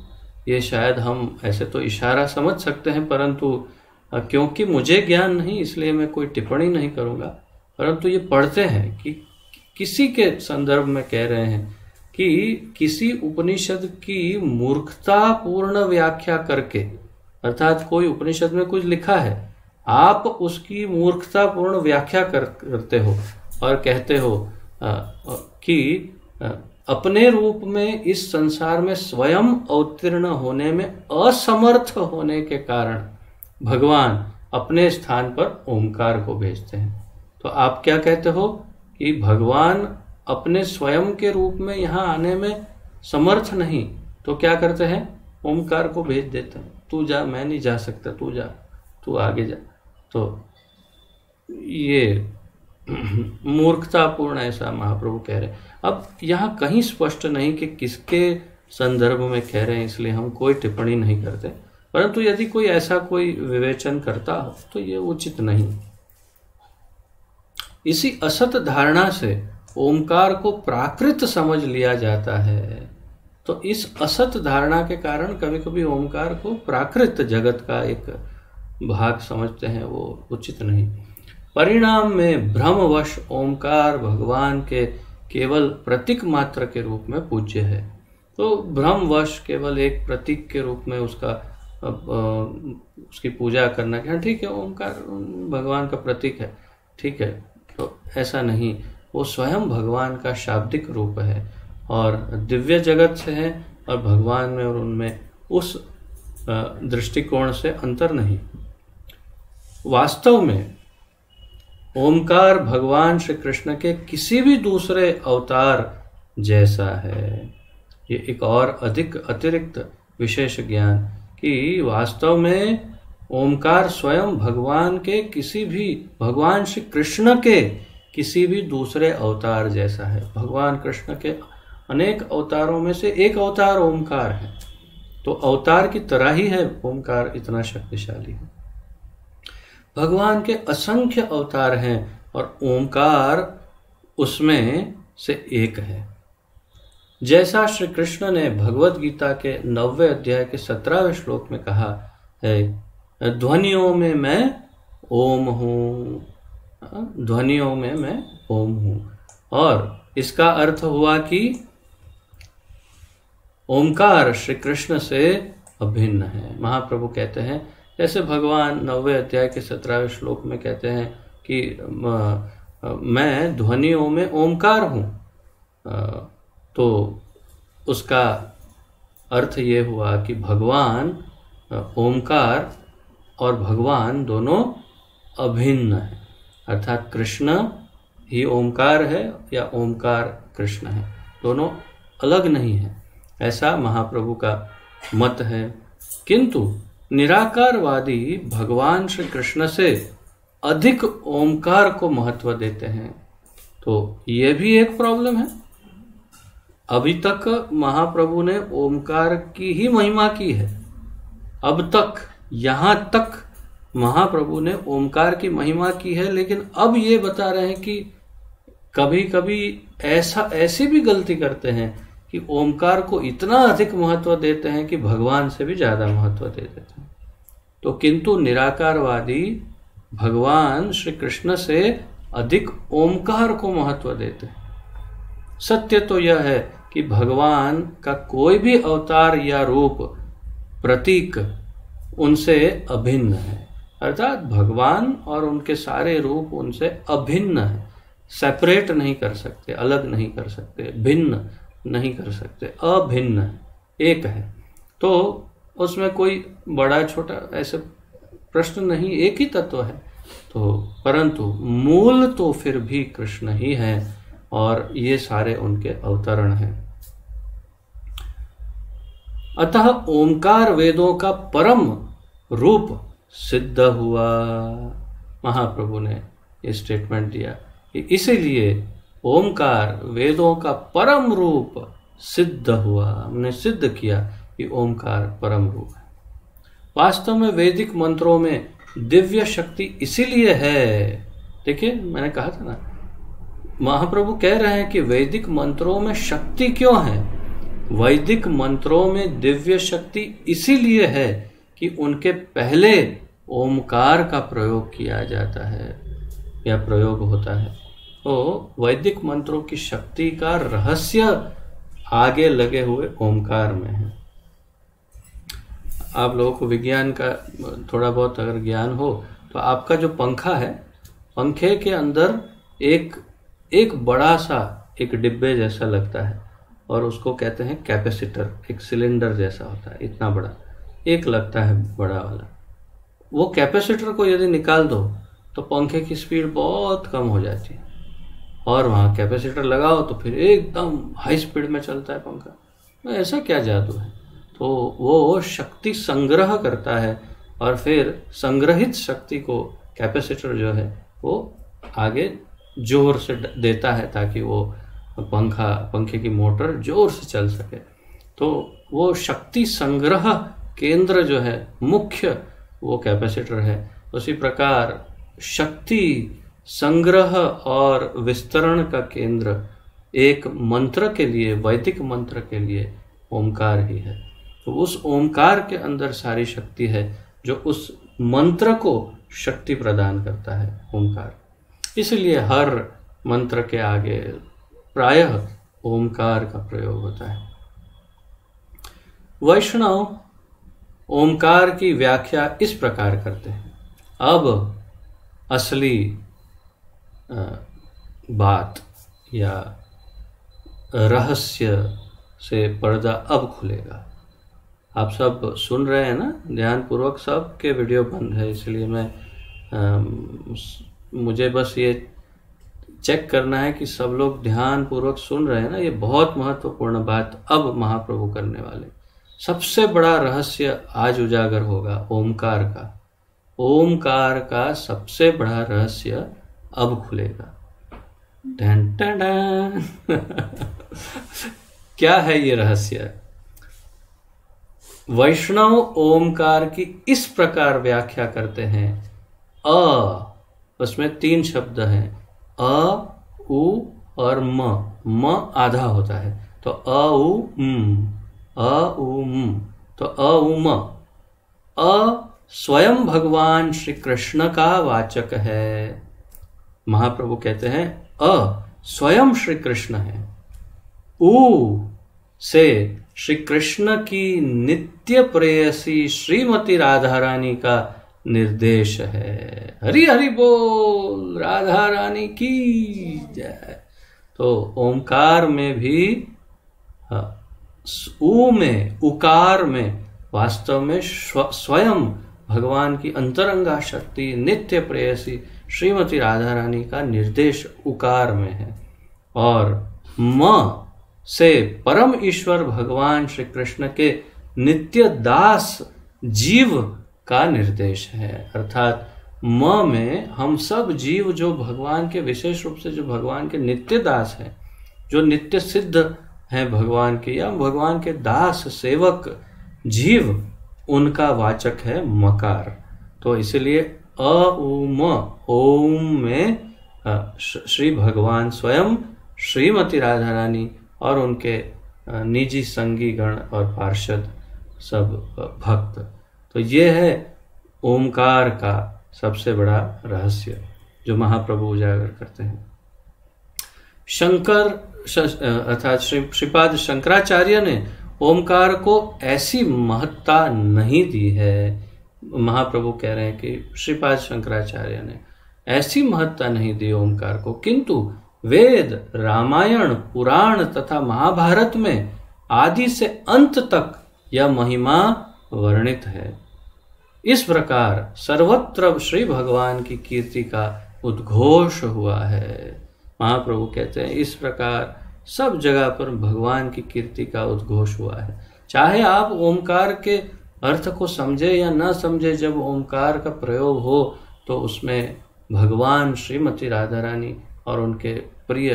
ये शायद हम ऐसे तो इशारा समझ सकते हैं, परंतु क्योंकि मुझे ज्ञान नहीं इसलिए मैं कोई टिप्पणी नहीं करूंगा, परंतु ये पढ़ते हैं कि किसी के संदर्भ में कह रहे हैं कि किसी उपनिषद की मूर्खतापूर्ण व्याख्या करके, अर्थात कोई उपनिषद में कुछ लिखा है, आप उसकी मूर्खतापूर्ण व्याख्या करते हो और कहते हो कि अपने रूप में इस संसार में स्वयं अवतीर्ण होने में असमर्थ होने के कारण भगवान अपने स्थान पर ओमकार को भेजते हैं। तो आप क्या कहते हो कि भगवान अपने स्वयं के रूप में यहाँ आने में समर्थ नहीं, तो क्या करते हैं, ओमकार को भेज देते हैं, तू जा, मैं नहीं जा सकता, तू जा, तू आगे जा। तो ये मूर्खतापूर्ण ऐसा महाप्रभु कह रहे हैं। अब यहाँ कहीं स्पष्ट नहीं कि किसके संदर्भ में कह रहे हैं, इसलिए हम कोई टिप्पणी नहीं करते, परंतु यदि कोई ऐसा कोई विवेचन करता हो तो ये उचित नहीं। इसी असत धारणा से ओमकार को प्राकृत समझ लिया जाता है। तो इस असत धारणा के कारण कभी कभी ओमकार को प्राकृत जगत का एक भाग समझते हैं, वो उचित नहीं। परिणाम में भ्रमवश ओमकार भगवान के केवल प्रतीक मात्र के रूप में पूज्य है। तो भ्रमवश केवल एक प्रतीक के रूप में उसकी पूजा करना, क्या ठीक है, ओमकार भगवान का प्रतीक है, ठीक है, तो ऐसा नहीं, वो स्वयं भगवान का शाब्दिक रूप है और दिव्य जगत से है और भगवान में और उनमें उस दृष्टिकोण से अंतर नहीं। वास्तव में ओमकार भगवान श्री कृष्ण के किसी भी दूसरे अवतार जैसा है। ये एक और अधिक अतिरिक्त विशेष ज्ञान कि वास्तव में ओमकार स्वयं भगवान के किसी भी, भगवान श्री कृष्ण के किसी भी दूसरे अवतार जैसा है। भगवान कृष्ण के अनेक अवतारों में से एक अवतार ओमकार है, तो अवतार की तरह ही है ओमकार, इतना शक्तिशाली है। भगवान के असंख्य अवतार हैं और ओमकार उसमें से एक है। जैसा श्री कृष्ण ने भगवत गीता के 9वें अध्याय के 17वें श्लोक में कहा है, ध्वनियों में मैं ओम हूँ, ध्वनियों में मैं ओम हूँ। और इसका अर्थ हुआ कि ओमकार श्री कृष्ण से अभिन्न है। महाप्रभु कहते हैं, जैसे भगवान 9वें अध्याय के 17वें श्लोक में कहते हैं कि मैं ध्वनियों में ओमकार हूँ, तो उसका अर्थ ये हुआ कि भगवान ओमकार और भगवान दोनों अभिन्न है, अर्थात कृष्ण ही ओमकार है या ओमकार कृष्ण है, दोनों अलग नहीं है, ऐसा महाप्रभु का मत है। किंतु निराकारवादी भगवान श्री कृष्ण से अधिक ओमकार को महत्व देते हैं, तो ये भी एक प्रॉब्लम है। अभी तक महाप्रभु ने ओमकार की ही महिमा की है, अब तक यहाँ तक महाप्रभु ने ओमकार की महिमा की है, लेकिन अब ये बता रहे हैं कि कभी कभी ऐसी भी गलती करते हैं कि ओमकार को इतना अधिक महत्व देते हैं कि भगवान से भी ज्यादा महत्व दे देते हैं। तो किंतु निराकारवादी भगवान श्री कृष्ण से अधिक ओमकार को महत्व देते हैं। सत्य तो यह है कि भगवान का कोई भी अवतार या रूप, प्रतीक उनसे अभिन्न है, अर्थात भगवान और उनके सारे रूप उनसे अभिन्न है, सेपरेट नहीं कर सकते, अलग नहीं कर सकते, भिन्न नहीं कर सकते, अभिन्न है, एक है। तो उसमें कोई बड़ा छोटा ऐसे प्रश्न नहीं, एक ही तत्व है। तो परंतु मूल तो फिर भी कृष्ण ही है और ये सारे उनके अवतरण हैं। अतः ओंकार वेदों का परम रूप सिद्ध हुआ। महाप्रभु ने ये स्टेटमेंट दिया कि इसीलिए ओंकार वेदों का परम रूप सिद्ध हुआ, हमने सिद्ध किया कि ओंकार परम रूप है। वास्तव में वैदिक मंत्रों में दिव्य शक्ति इसीलिए है। देखिए मैंने कहा था ना, महाप्रभु कह रहे हैं कि वैदिक मंत्रों में शक्ति क्यों है। वैदिक मंत्रों में दिव्य शक्ति इसीलिए है कि उनके पहले ओमकार का प्रयोग किया जाता है या प्रयोग होता है। तो वैदिक मंत्रों की शक्ति का रहस्य आगे लगे हुए ओमकार में है। आप लोगों को विज्ञान का थोड़ा बहुत अगर ज्ञान हो तो आपका जो पंखा है, पंखे के अंदर एक बड़ा सा एक डिब्बे जैसा लगता है और उसको कहते हैं कैपेसिटर। एक सिलेंडर जैसा होता है, इतना बड़ा एक लगता है बड़ा वाला। वो कैपेसिटर को यदि निकाल दो तो पंखे की स्पीड बहुत कम हो जाती है और वहाँ कैपेसिटर लगाओ तो फिर एकदम हाई स्पीड में चलता है पंखा। तो ऐसा क्या जादू है। तो वो शक्ति संग्रह करता है और फिर संग्रहित शक्ति को कैपेसिटर जो है वो आगे जोर से देता है ताकि वो पंखे की मोटर जोर से चल सके। तो वो शक्ति संग्रह केंद्र जो है मुख्य, वो कैपेसिटर है। उसी प्रकार शक्ति संग्रह और विस्तरण का केंद्र एक मंत्र के लिए, वैदिक मंत्र के लिए ओमकार ही है। तो उस ओमकार के अंदर सारी शक्ति है जो उस मंत्र को शक्ति प्रदान करता है, ओमकार। इसलिए हर मंत्र के आगे प्रायः ओमकार का प्रयोग होता है। वैष्णव ओमकार की व्याख्या इस प्रकार करते हैं। अब असली बात या रहस्य से पर्दा अब खुलेगा। आप सब सुन रहे हैं ना ध्यान पूर्वक, सब के वीडियो बंद है, इसलिए मुझे बस ये चेक करना है कि सब लोग ध्यान पूर्वक सुन रहे हैं ना। ये बहुत महत्वपूर्ण बात अब महाप्रभु करने वाले। सबसे बड़ा रहस्य आज उजागर होगा ओमकार का। ओमकार का सबसे बड़ा रहस्य अब खुलेगा। Done done done. क्या है ये रहस्य? वैष्णव ओमकार की इस प्रकार व्याख्या करते हैं। उसमें 3 शब्द हैं, अ, उ और म आधा होता है। तो अ उ म, तो अ उ म। अ स्वयं भगवान श्री कृष्ण का वाचक है। महाप्रभु कहते हैं अ स्वयं श्री कृष्ण है। उ से श्री कृष्ण की नित्य प्रेयसी श्रीमती राधा रानी का निर्देश है। हरि हरि बोल, राधा रानी की जय। तो ओमकार में भी उ में, उकार में वास्तव में स्वयं भगवान की अंतरंगा शक्ति नित्य प्रेयसी श्रीमती राधा रानी का निर्देश उकार में है। और म से परम ईश्वर भगवान श्री कृष्ण के नित्य दास जीव का निर्देश है। अर्थात म में हम सब जीव जो भगवान के, विशेष रूप से जो भगवान के नित्य दास हैं, जो नित्य सिद्ध हैं भगवान के, या भगवान के दास सेवक जीव, उनका वाचक है मकार। तो इसलिए अ उ म, ओम में श्री भगवान स्वयं, श्रीमती राधा रानी और उनके निजी संगी गण और पार्षद सब भक्त। तो ये है ओमकार का सबसे बड़ा रहस्य जो महाप्रभु उजागर करते हैं। शंकर अर्थात श्रीपाद शंकराचार्य ने ओमकार को ऐसी महत्ता नहीं दी है। महाप्रभु कह रहे हैं कि श्रीपाद शंकराचार्य ने ऐसी महत्ता नहीं दी ओमकार को, किंतु वेद, रामायण, पुराण तथा महाभारत में आदि से अंत तक यह महिमा वर्णित है। इस प्रकार सर्वत्र श्री भगवान की कीर्ति का उद्घोष हुआ है। महाप्रभु कहते हैं इस प्रकार सब जगह पर भगवान की कीर्ति का उद्घोष हुआ है। चाहे आप ओमकार के अर्थ को समझे या न समझे, जब ओमकार का प्रयोग हो तो उसमें भगवान श्रीमती राधा रानी और उनके प्रिय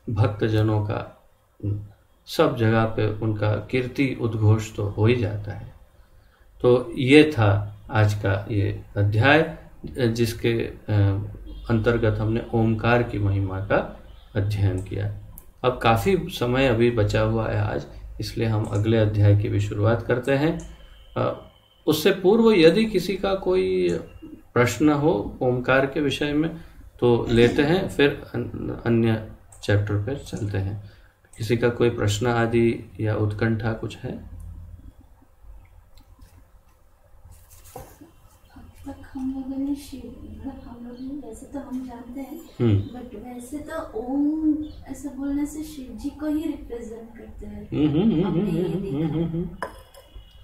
भक्तजनों का सब जगह पे उनका कीर्ति उद्घोष तो हो ही जाता है। तो ये था आज का ये अध्याय, जिसके अंतर्गत हमने ओमकार की महिमा का अध्ययन किया। अब काफ़ी समय अभी बचा हुआ है आज, इसलिए हम अगले अध्याय की भी शुरुआत करते हैं। उससे पूर्व यदि किसी का कोई प्रश्न हो ओमकार के विषय में तो लेते हैं, फिर अन्य चैप्टर पर चलते हैं। किसी का कोई प्रश्न आदि या उत्कंठा कुछ है? हम लोगों ने हम लोग वैसे तो हम जानते हैं, बट वैसे तो ओम ऐसा बोलने से शिव जी को ही रिप्रेजेंट करते हैं।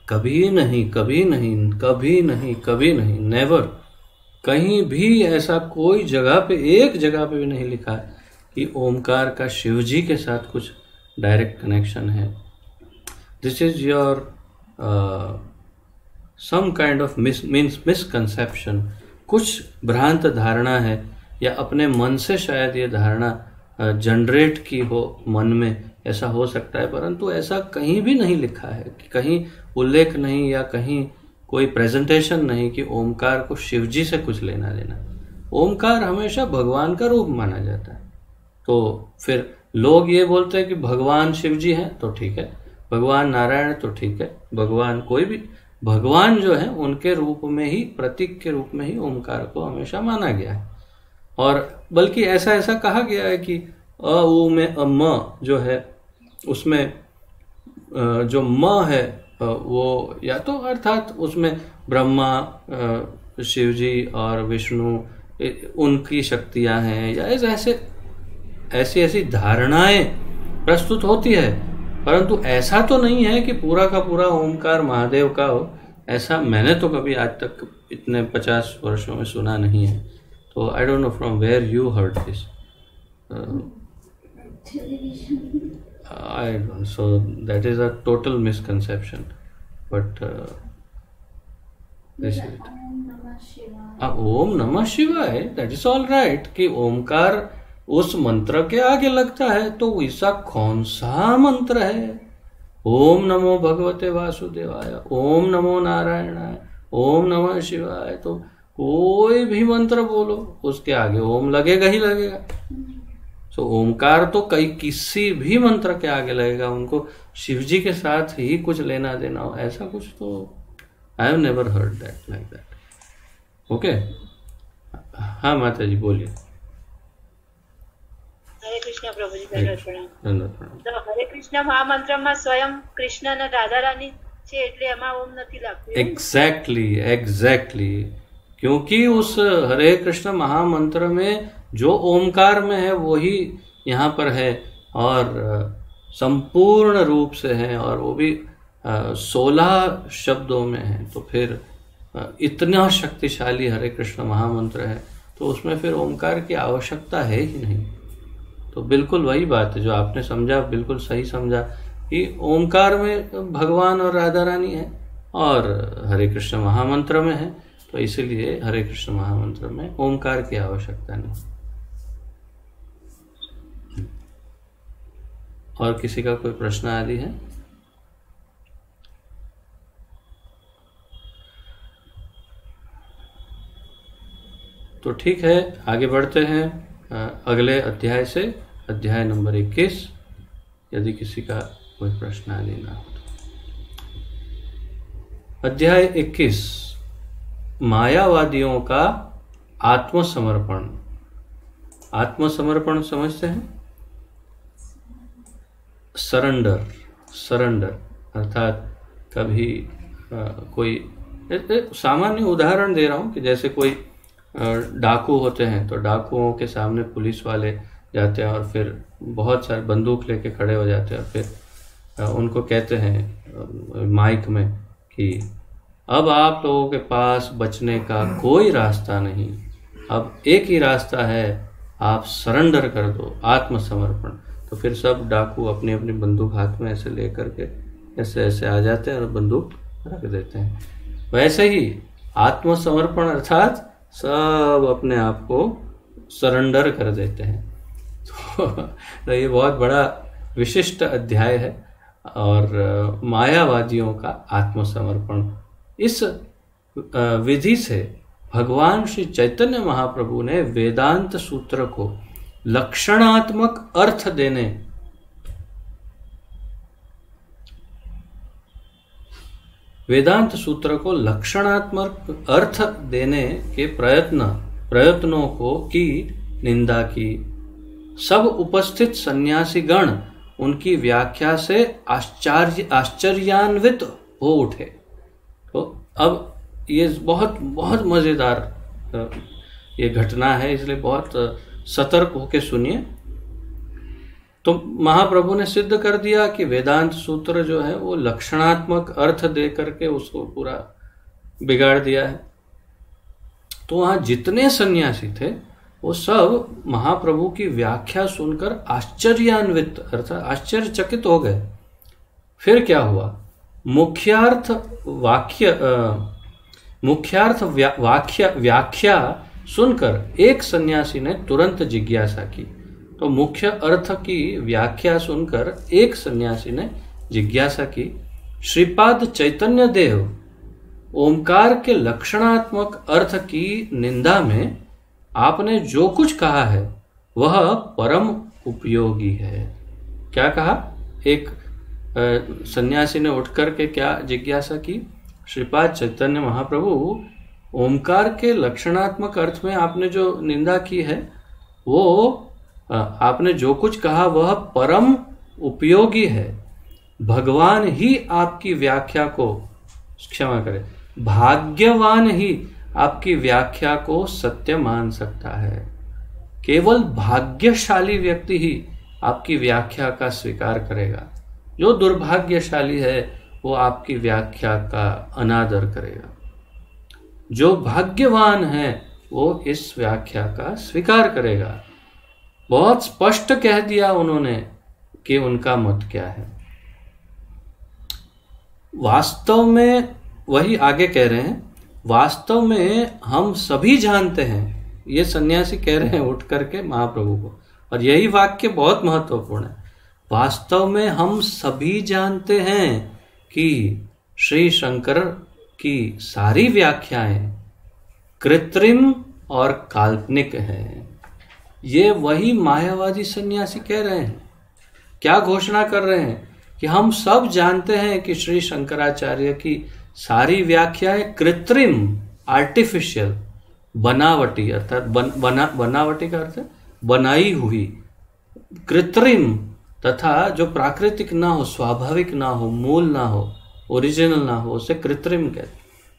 कभी नहीं, कभी नहीं, कभी नहीं, कभी नहीं, नेवर। कहीं भी ऐसा कोई जगह पे, एक जगह पे भी नहीं लिखा है कि ओमकार का शिव जी के साथ कुछ डायरेक्ट कनेक्शन है। This is your some kind of misconception, कुछ भ्रांत धारणा है, या अपने मन से शायद ये धारणा जनरेट की हो मन में, ऐसा हो सकता है। परंतु ऐसा कहीं भी नहीं लिखा है, कि कहीं उल्लेख नहीं या कहीं कोई प्रेजेंटेशन नहीं कि ओमकार को शिवजी से कुछ लेना देना। ओमकार हमेशा भगवान का रूप माना जाता है। तो फिर लोग ये बोलते हैं कि भगवान शिवजी हैं तो ठीक है, भगवान नारायण तो ठीक है, भगवान कोई भी भगवान जो है उनके रूप में ही, प्रतीक के रूप में ही ओमकार को हमेशा माना गया है। और बल्कि ऐसा कहा गया है कि अ उ में म जो है उसमें जो म है वो या तो अर्थात उसमें ब्रह्मा, शिवजी और विष्णु उनकी शक्तियां हैं, या ऐसी धारणाएं प्रस्तुत होती है। परंतु ऐसा तो नहीं है कि पूरा का पूरा ओमकार महादेव का हो, ऐसा मैंने तो कभी आज तक इतने 50 वर्षों में सुना नहीं है। तो I don't know from where you heard this. I don't. So that is a total misconception. But this is it. ओम नमः शिवाय, that is all right कि ओमकार उस मंत्र के आगे लगता है, तो ऐसा कौन सा मंत्र है? ओम नमो भगवते वासुदेवाय, ओम नमो नारायणाय, ओम नमः शिवाय, तो कोई भी मंत्र बोलो उसके आगे ओम लगेगा ही लगेगा। तो ओमकार तो किसी भी मंत्र के आगे लगेगा, उनको शिवजी के साथ ही कुछ लेना देना हो, ऐसा कुछ तो I have never heard that like that. Okay, हाँ माता जी बोलिए। हरे कृष्ण प्रभु जी, प्रणाम। तो हरे कृष्ण महामंत्र में स्वयं कृष्ण ने राधा रानी છે એટલે એમાં ઓમ નથી લાગતું। एग्जैक्टली क्योंकि उस हरे कृष्ण महामंत्र में जो ओमकार में है वही यहाँ पर है, और संपूर्ण रूप से है, और वो भी 16 शब्दों में है। तो फिर इतना शक्तिशाली हरे कृष्ण महामंत्र है, तो उसमें फिर ओमकार की आवश्यकता है ही नहीं। तो बिल्कुल वही बात है जो आपने समझा, बिल्कुल सही समझा कि ओमकार में भगवान और राधा रानी है और हरे कृष्ण महामंत्र में है, तो इसीलिए हरे कृष्ण महामंत्र में ओमकार की आवश्यकता नहीं। और किसी का कोई प्रश्न आदि है? तो ठीक है, आगे बढ़ते हैं अगले अध्याय से, अध्याय नंबर 21। यदि किसी का कोई प्रश्न आदि ना हो तो अध्याय 21, मायावादियों का आत्मसमर्पण। आत्मसमर्पण समझते हैं? सरेंडर अर्थात कभी कोई सामान्य उदाहरण दे रहा हूं कि जैसे कोई डाकू होते हैं, तो डाकुओं के सामने पुलिस वाले जाते हैं और फिर बहुत सारे बंदूक लेके खड़े हो जाते हैं, और फिर उनको कहते हैं माइक में कि अब आप लोगों के पास बचने का कोई रास्ता नहीं, अब एक ही रास्ता है, आप सरेंडर कर दो, आत्मसमर्पण। तो फिर सब डाकू अपनी अपनी बंदूक हाथ में ऐसे लेकर के ऐसे ऐसे आ जाते हैं और बंदूक रख देते हैं। वैसे ही आत्मसमर्पण अर्थात सब अपने आप को सरेंडर कर देते हैं। तो ये बहुत बड़ा विशिष्ट अध्याय है और मायावादियों का आत्मसमर्पण। इस विधि से भगवान श्री चैतन्य महाप्रभु ने वेदांत सूत्र को लक्षणात्मक अर्थ देने, वेदांत सूत्र को लक्षणात्मक अर्थ देने के प्रयत्नों को की निंदा की। सब उपस्थित सन्यासी गण उनकी व्याख्या से आश्चर्यान्वित हो उठे। तो अब ये बहुत बहुत मजेदार ये घटना है, इसलिए बहुत सतर्क होकर सुनिए। तो महाप्रभु ने सिद्ध कर दिया कि वेदांत सूत्र जो है वो लक्षणात्मक अर्थ दे करके उसको पूरा बिगाड़ दिया है। तो वहां जितने सन्यासी थे वो सब महाप्रभु की व्याख्या सुनकर आश्चर्यान्वित अर्थात आश्चर्यचकित हो गए। फिर क्या हुआ? मुख्यार्थ व्याख्या सुनकर एक सन्यासी ने तुरंत जिज्ञासा की। तो मुख्य अर्थ की व्याख्या सुनकर एक सन्यासी ने जिज्ञासा की, श्रीपाद चैतन्य देव ओमकार के लक्षणात्मक अर्थ की निंदा में आपने जो कुछ कहा है वह परम उपयोगी है। क्या कहा? एक सन्यासी ने उठकर के क्या जिज्ञासा की? श्रीपाद चैतन्य महाप्रभु ओमकार के लक्षणात्मक अर्थ में आपने जो निंदा की है वो आपने जो कुछ कहा वह परम उपयोगी है। भगवान ही आपकी व्याख्या को, क्षमा करें, भाग्यवान ही आपकी व्याख्या को सत्य मान सकता है। केवल भाग्यशाली व्यक्ति ही आपकी व्याख्या का स्वीकार करेगा। जो दुर्भाग्यशाली है वो आपकी व्याख्या का अनादर करेगा। जो भाग्यवान है वो इस व्याख्या का स्वीकार करेगा। बहुत स्पष्ट कह दिया उन्होंने कि उनका मत क्या है। वास्तव में वही आगे कह रहे हैं, वास्तव में हम सभी जानते हैं, ये सन्यासी कह रहे हैं उठ करके महाप्रभु को, और यही वाक्य बहुत महत्वपूर्ण है। वास्तव में हम सभी जानते हैं कि श्री शंकर की सारी व्याख्याएं कृत्रिम और काल्पनिक हैं। ये वही मायावादी सन्यासी कह रहे हैं। क्या घोषणा कर रहे हैं? कि हम सब जानते हैं कि श्री शंकराचार्य की सारी व्याख्याएं कृत्रिम, आर्टिफिशियल, बनावटी अर्थात बनावटी का अर्थ है बनाई हुई, कृत्रिम तथा जो प्राकृतिक ना हो, स्वाभाविक ना हो, मूल ना हो, ओरिजिनल ना हो, उसे कृत्रिम कहते।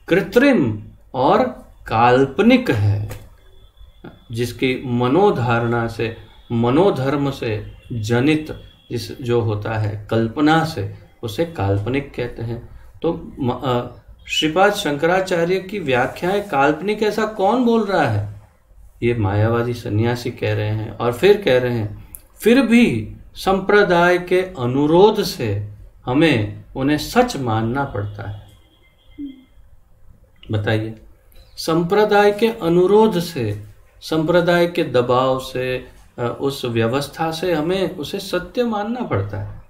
कृत्रिम और काल्पनिक है, जिसकी मनोधारणा से, मनोधर्म से जनित जिस जो होता है कल्पना से, उसे काल्पनिक कहते हैं। तो श्रीपाद शंकराचार्य की व्याख्याएं काल्पनिक ऐसा कौन बोल रहा है? ये मायावादी सन्यासी कह रहे हैं। और फिर कह रहे हैं फिर भी संप्रदाय के अनुरोध से हमें उन्हें सच मानना पड़ता है। बताइए, संप्रदाय के अनुरोध से, संप्रदाय के दबाव से, उस व्यवस्था से हमें उसे सत्य मानना पड़ता है।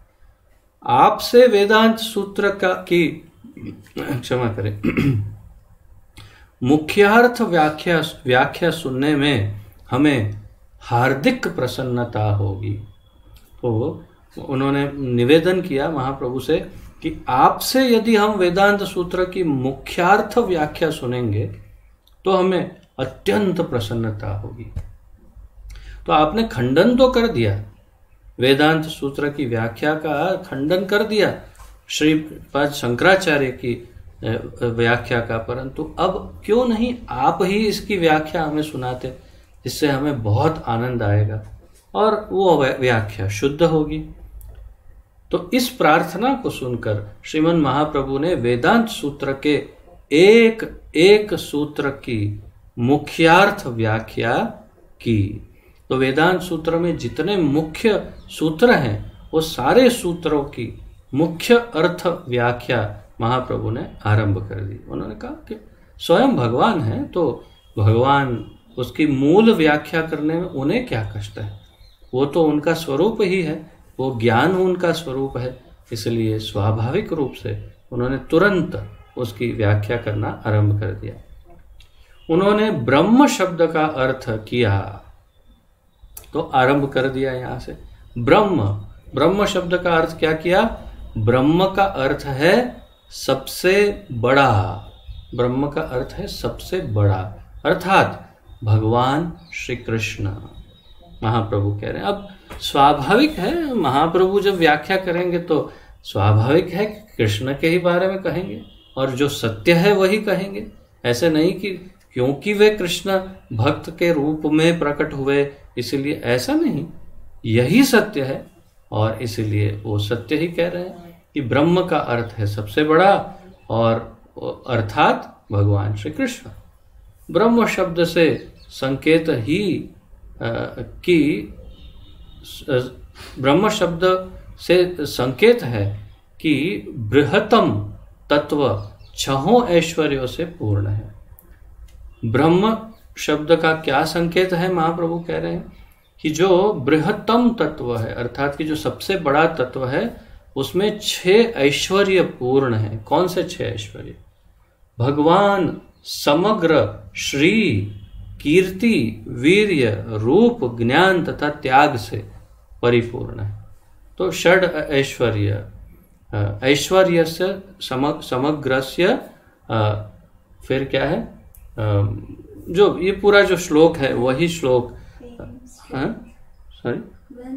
आपसे वेदांत सूत्र का की, क्षमा करें, मुख्यार्थ व्याख्या सुनने में हमें हार्दिक प्रसन्नता होगी। तो उन्होंने निवेदन किया महाप्रभु से कि आपसे यदि हम वेदांत सूत्र की मुख्यार्थ व्याख्या सुनेंगे तो हमें अत्यंत प्रसन्नता होगी। तो आपने खंडन तो कर दिया, वेदांत सूत्र की व्याख्या का खंडन कर दिया श्रीपाद शंकराचार्य की व्याख्या का, परंतु अब क्यों नहीं आप ही इसकी व्याख्या हमें सुनाते, जिससे हमें बहुत आनंद आएगा और वो व्याख्या शुद्ध होगी। तो इस प्रार्थना को सुनकर श्रीमन महाप्रभु ने वेदांत सूत्र के एक एक सूत्र की मुख्यार्थ व्याख्या की। तो वेदांत सूत्र में जितने मुख्य सूत्र हैं वो सारे सूत्रों की मुख्य अर्थ व्याख्या महाप्रभु ने आरंभ कर दी। उन्होंने कहा कि स्वयं भगवान है तो भगवान उसकी मूल व्याख्या करने में उन्हें क्या कष्ट है, वो तो उनका स्वरूप ही है, वो ज्ञान उनका स्वरूप है, इसलिए स्वाभाविक रूप से उन्होंने तुरंत उसकी व्याख्या करना आरंभ कर दिया। उन्होंने ब्रह्म शब्द का अर्थ किया, तो आरंभ कर दिया यहां से ब्रह्म शब्द का अर्थ क्या किया। ब्रह्म का अर्थ है सबसे बड़ा, ब्रह्म का अर्थ है सबसे बड़ा, अर्थात भगवान श्री कृष्ण। महाप्रभु कह रहे हैं, अब स्वाभाविक है महाप्रभु जब व्याख्या करेंगे तो स्वाभाविक है कि कृष्ण के ही बारे में कहेंगे और जो सत्य है वही कहेंगे। ऐसे नहीं कि क्योंकि वे कृष्ण भक्त के रूप में प्रकट हुए इसलिए, ऐसा नहीं, यही सत्य है और इसलिए वो सत्य ही कह रहे हैं कि ब्रह्म का अर्थ है सबसे बड़ा और अर्थात भगवान श्री कृष्ण। ब्रह्म शब्द से संकेत ही कि ब्रह्म शब्द से संकेत है कि बृहत्तम तत्व छहों ऐश्वर्यों से पूर्ण है। ब्रह्म शब्द का क्या संकेत है, महाप्रभु कह रहे हैं कि जो बृहत्तम तत्व है अर्थात कि जो सबसे बड़ा तत्व है उसमें 6 ऐश्वर्य पूर्ण है। कौन से 6 ऐश्वर्य? भगवान समग्र श्री, कीर्ति, वीर्य, रूप, ज्ञान तथा त्याग से परिपूर्ण है। तो षड ऐश्वर्य, ऐश्वर्यस्य समग्रस्य, फिर क्या है, जो ये पूरा जो श्लोक है वही श्लोक, सॉरी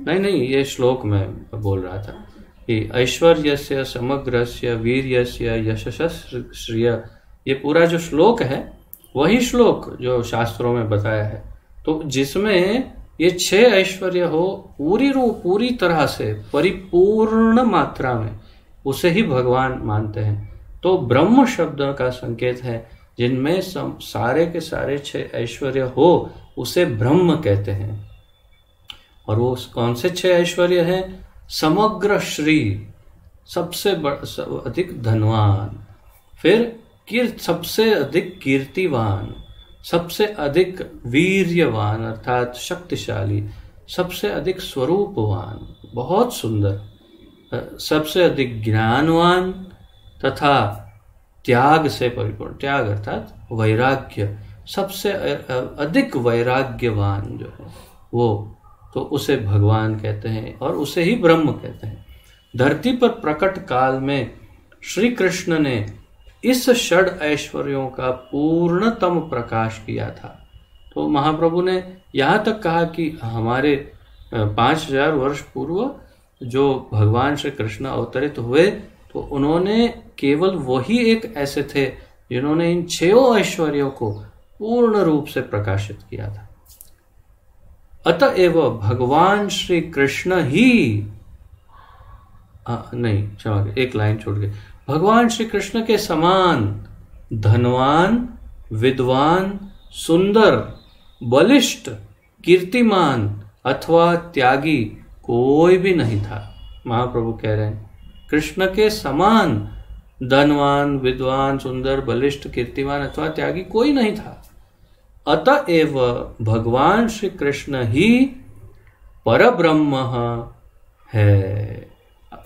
नहीं ये श्लोक मैं बोल रहा था कि ऐश्वर्यस्य समग्रस्य वीर्यस्य यशस्य श्रिय, ये पूरा जो श्लोक है वही श्लोक जो शास्त्रों में बताया है। तो जिसमें ये 6 ऐश्वर्य हो पूरी तरह से परिपूर्ण मात्रा में, उसे ही भगवान मानते हैं। तो ब्रह्म शब्द का संकेत है जिनमें सारे के सारे 6 ऐश्वर्य हो उसे ब्रह्म कहते हैं। और वो कौन से 6 ऐश्वर्य हैं? समग्र श्री, सबसे अधिक धनवान, फिर सबसे अधिक कीर्तिवान, सबसे अधिक वीर्यवान अर्थात शक्तिशाली, सबसे अधिक स्वरूपवान बहुत सुंदर, सबसे अधिक ज्ञानवान तथा त्याग से परिपूर्ण, त्याग अर्थात वैराग्य, सबसे अधिक वैराग्यवान जो है वो, तो उसे भगवान कहते हैं और उसे ही ब्रह्म कहते हैं। धरती पर प्रकट काल में श्री कृष्ण ने इस षड ऐश्वर्यों का पूर्णतम प्रकाश किया था। तो महाप्रभु ने यहाँ तक कहा कि हमारे 5000 वर्ष पूर्व जो भगवान श्री कृष्ण अवतरित हुए तो उन्होंने केवल वही एक ऐसे थे जिन्होंने इन 6 ऐश्वर्यों को पूर्ण रूप से प्रकाशित किया था। अतएव भगवान श्री कृष्ण ही नहीं, क्षमा करें, एक लाइन छोड़ गई। भगवान श्री कृष्ण के समान धनवान, विद्वान, सुंदर, बलिष्ठ, कीर्तिमान अथवा त्यागी कोई भी नहीं था। महाप्रभु कह रहे हैं कृष्ण के समान धनवान, विद्वान, सुंदर, बलिष्ठ, कीर्तिमान अथवा त्यागी कोई नहीं था। अतएव भगवान श्री कृष्ण ही परब्रह्म है।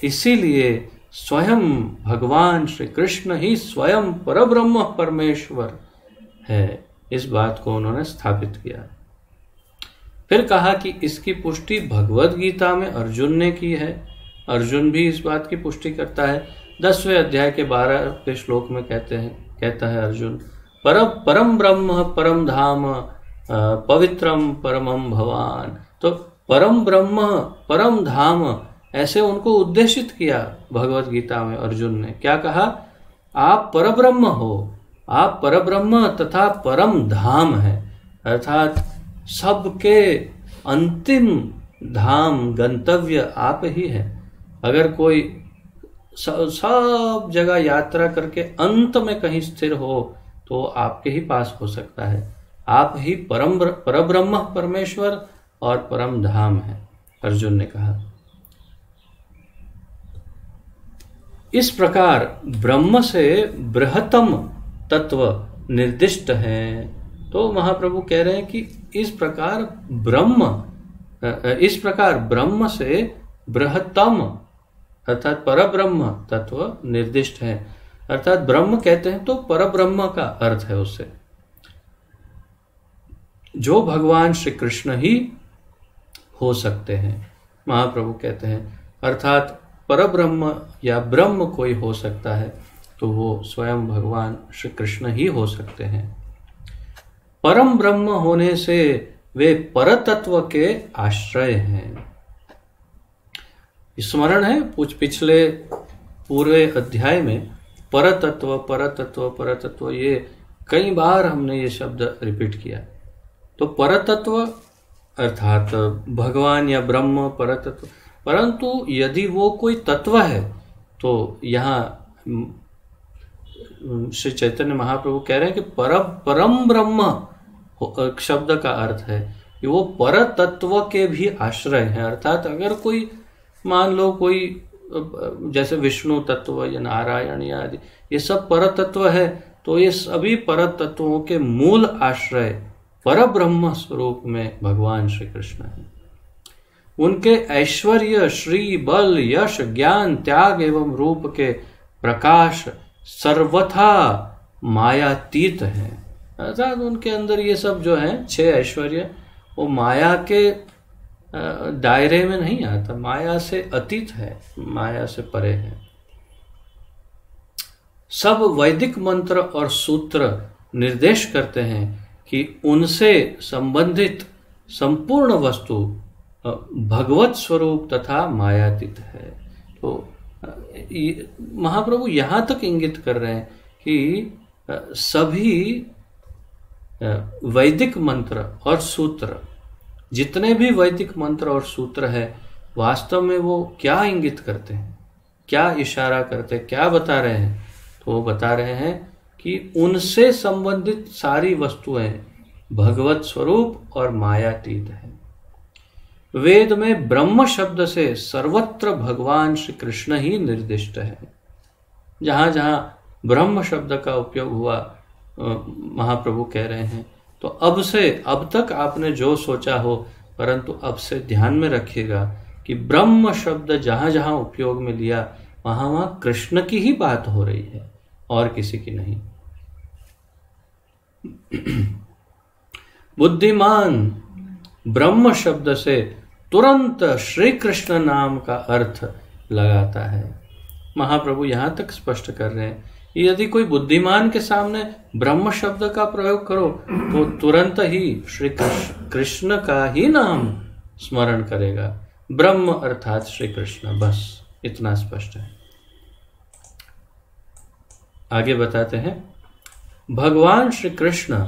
इसीलिए स्वयं भगवान श्री कृष्ण ही स्वयं परब्रह्म परमेश्वर है, इस बात को उन्होंने स्थापित किया। फिर कहा कि इसकी पुष्टि भगवद गीता में अर्जुन ने की है। अर्जुन भी इस बात की पुष्टि करता है। 10वें अध्याय के 12वें श्लोक में कहता है अर्जुन, परम ब्रह्म परम धाम पवित्रम परमम भवान। तो परम ब्रह्म परम धाम ऐसे उनको उद्देशित किया भगवत गीता में। अर्जुन ने क्या कहा? आप परब्रह्म हो, आप परब्रह्म तथा परम धाम है, अर्थात सबके अंतिम धाम गंतव्य आप ही है। अगर कोई सब जगह यात्रा करके अंत में कहीं स्थिर हो तो आपके ही पास हो सकता है। आप ही परब्रह्म परमेश्वर और परम धाम है, अर्जुन ने कहा। इस प्रकार ब्रह्म से बृहत्तम तत्व निर्दिष्ट है। तो महाप्रभु कह रहे हैं कि इस प्रकार ब्रह्म से बृहत्तम अर्थात परब्रह्म तत्व निर्दिष्ट है। अर्थात ब्रह्म कहते हैं तो परब्रह्म का अर्थ है उससे, जो भगवान श्री कृष्ण ही हो सकते हैं। महाप्रभु कहते हैं अर्थात परब्रह्म या ब्रह्म कोई हो सकता है तो वो स्वयं भगवान श्री कृष्ण ही हो सकते हैं। परम ब्रह्म होने से वे परतत्व के आश्रय हैं। स्मरण है पिछले पूरे अध्याय में परतत्व परतत्व परतत्व, ये कई बार हमने ये शब्द रिपीट किया। तो परतत्व अर्थात भगवान या ब्रह्म परतत्व, परंतु यदि वो कोई तत्व है तो यहाँ श्री चैतन्य महाप्रभु कह रहे हैं कि परम ब्रह्म शब्द का अर्थ है कि वो परतत्व के भी आश्रय हैं। अर्थात अगर कोई मान लो कोई जैसे विष्णु तत्व या नारायण या आदि ये सब परतत्व है, तो ये सभी परतत्वों के मूल आश्रय परब्रह्म स्वरूप में भगवान श्री कृष्ण हैं। उनके ऐश्वर्य श्री बल यश ज्ञान त्याग एवं रूप के प्रकाश सर्वथा मायातीत हैं। अर्थात उनके अंदर ये सब जो है 6 ऐश्वर्य वो माया के दायरे में नहीं आता, माया से अतीत है, माया से परे है। सब वैदिक मंत्र और सूत्र निर्देश करते हैं कि उनसे संबंधित संपूर्ण वस्तु भगवत स्वरूप तथा मायातीत है। तो महाप्रभु यहां तक इंगित कर रहे हैं कि सभी वैदिक मंत्र और सूत्र, जितने भी वैदिक मंत्र और सूत्र है, वास्तव में वो क्या इंगित करते हैं, क्या इशारा करते हैं, क्या बता रहे हैं? तो वो बता रहे हैं कि उनसे संबंधित सारी वस्तुएं भगवत स्वरूप और मायातीत है। वेद में ब्रह्म शब्द से सर्वत्र भगवान श्री कृष्ण ही निर्दिष्ट है। जहां जहां ब्रह्म शब्द का उपयोग हुआ महाप्रभु कह रहे हैं, तो अब तक आपने जो सोचा हो, परंतु अब से ध्यान में रखिएगा कि ब्रह्म शब्द जहां जहां उपयोग में लिया वहां वहां कृष्ण की ही बात हो रही है और किसी की नहीं। बुद्धिमान ब्रह्म शब्द से तुरंत श्री कृष्ण नाम का अर्थ लगाता है। महाप्रभु यहां तक स्पष्ट कर रहे हैं कि यदि कोई बुद्धिमान के सामने ब्रह्म शब्द का प्रयोग करो तो तुरंत ही श्री कृष्ण का ही नाम स्मरण करेगा। ब्रह्म अर्थात श्री कृष्ण, बस इतना स्पष्ट है। आगे बताते हैं, भगवान श्री कृष्ण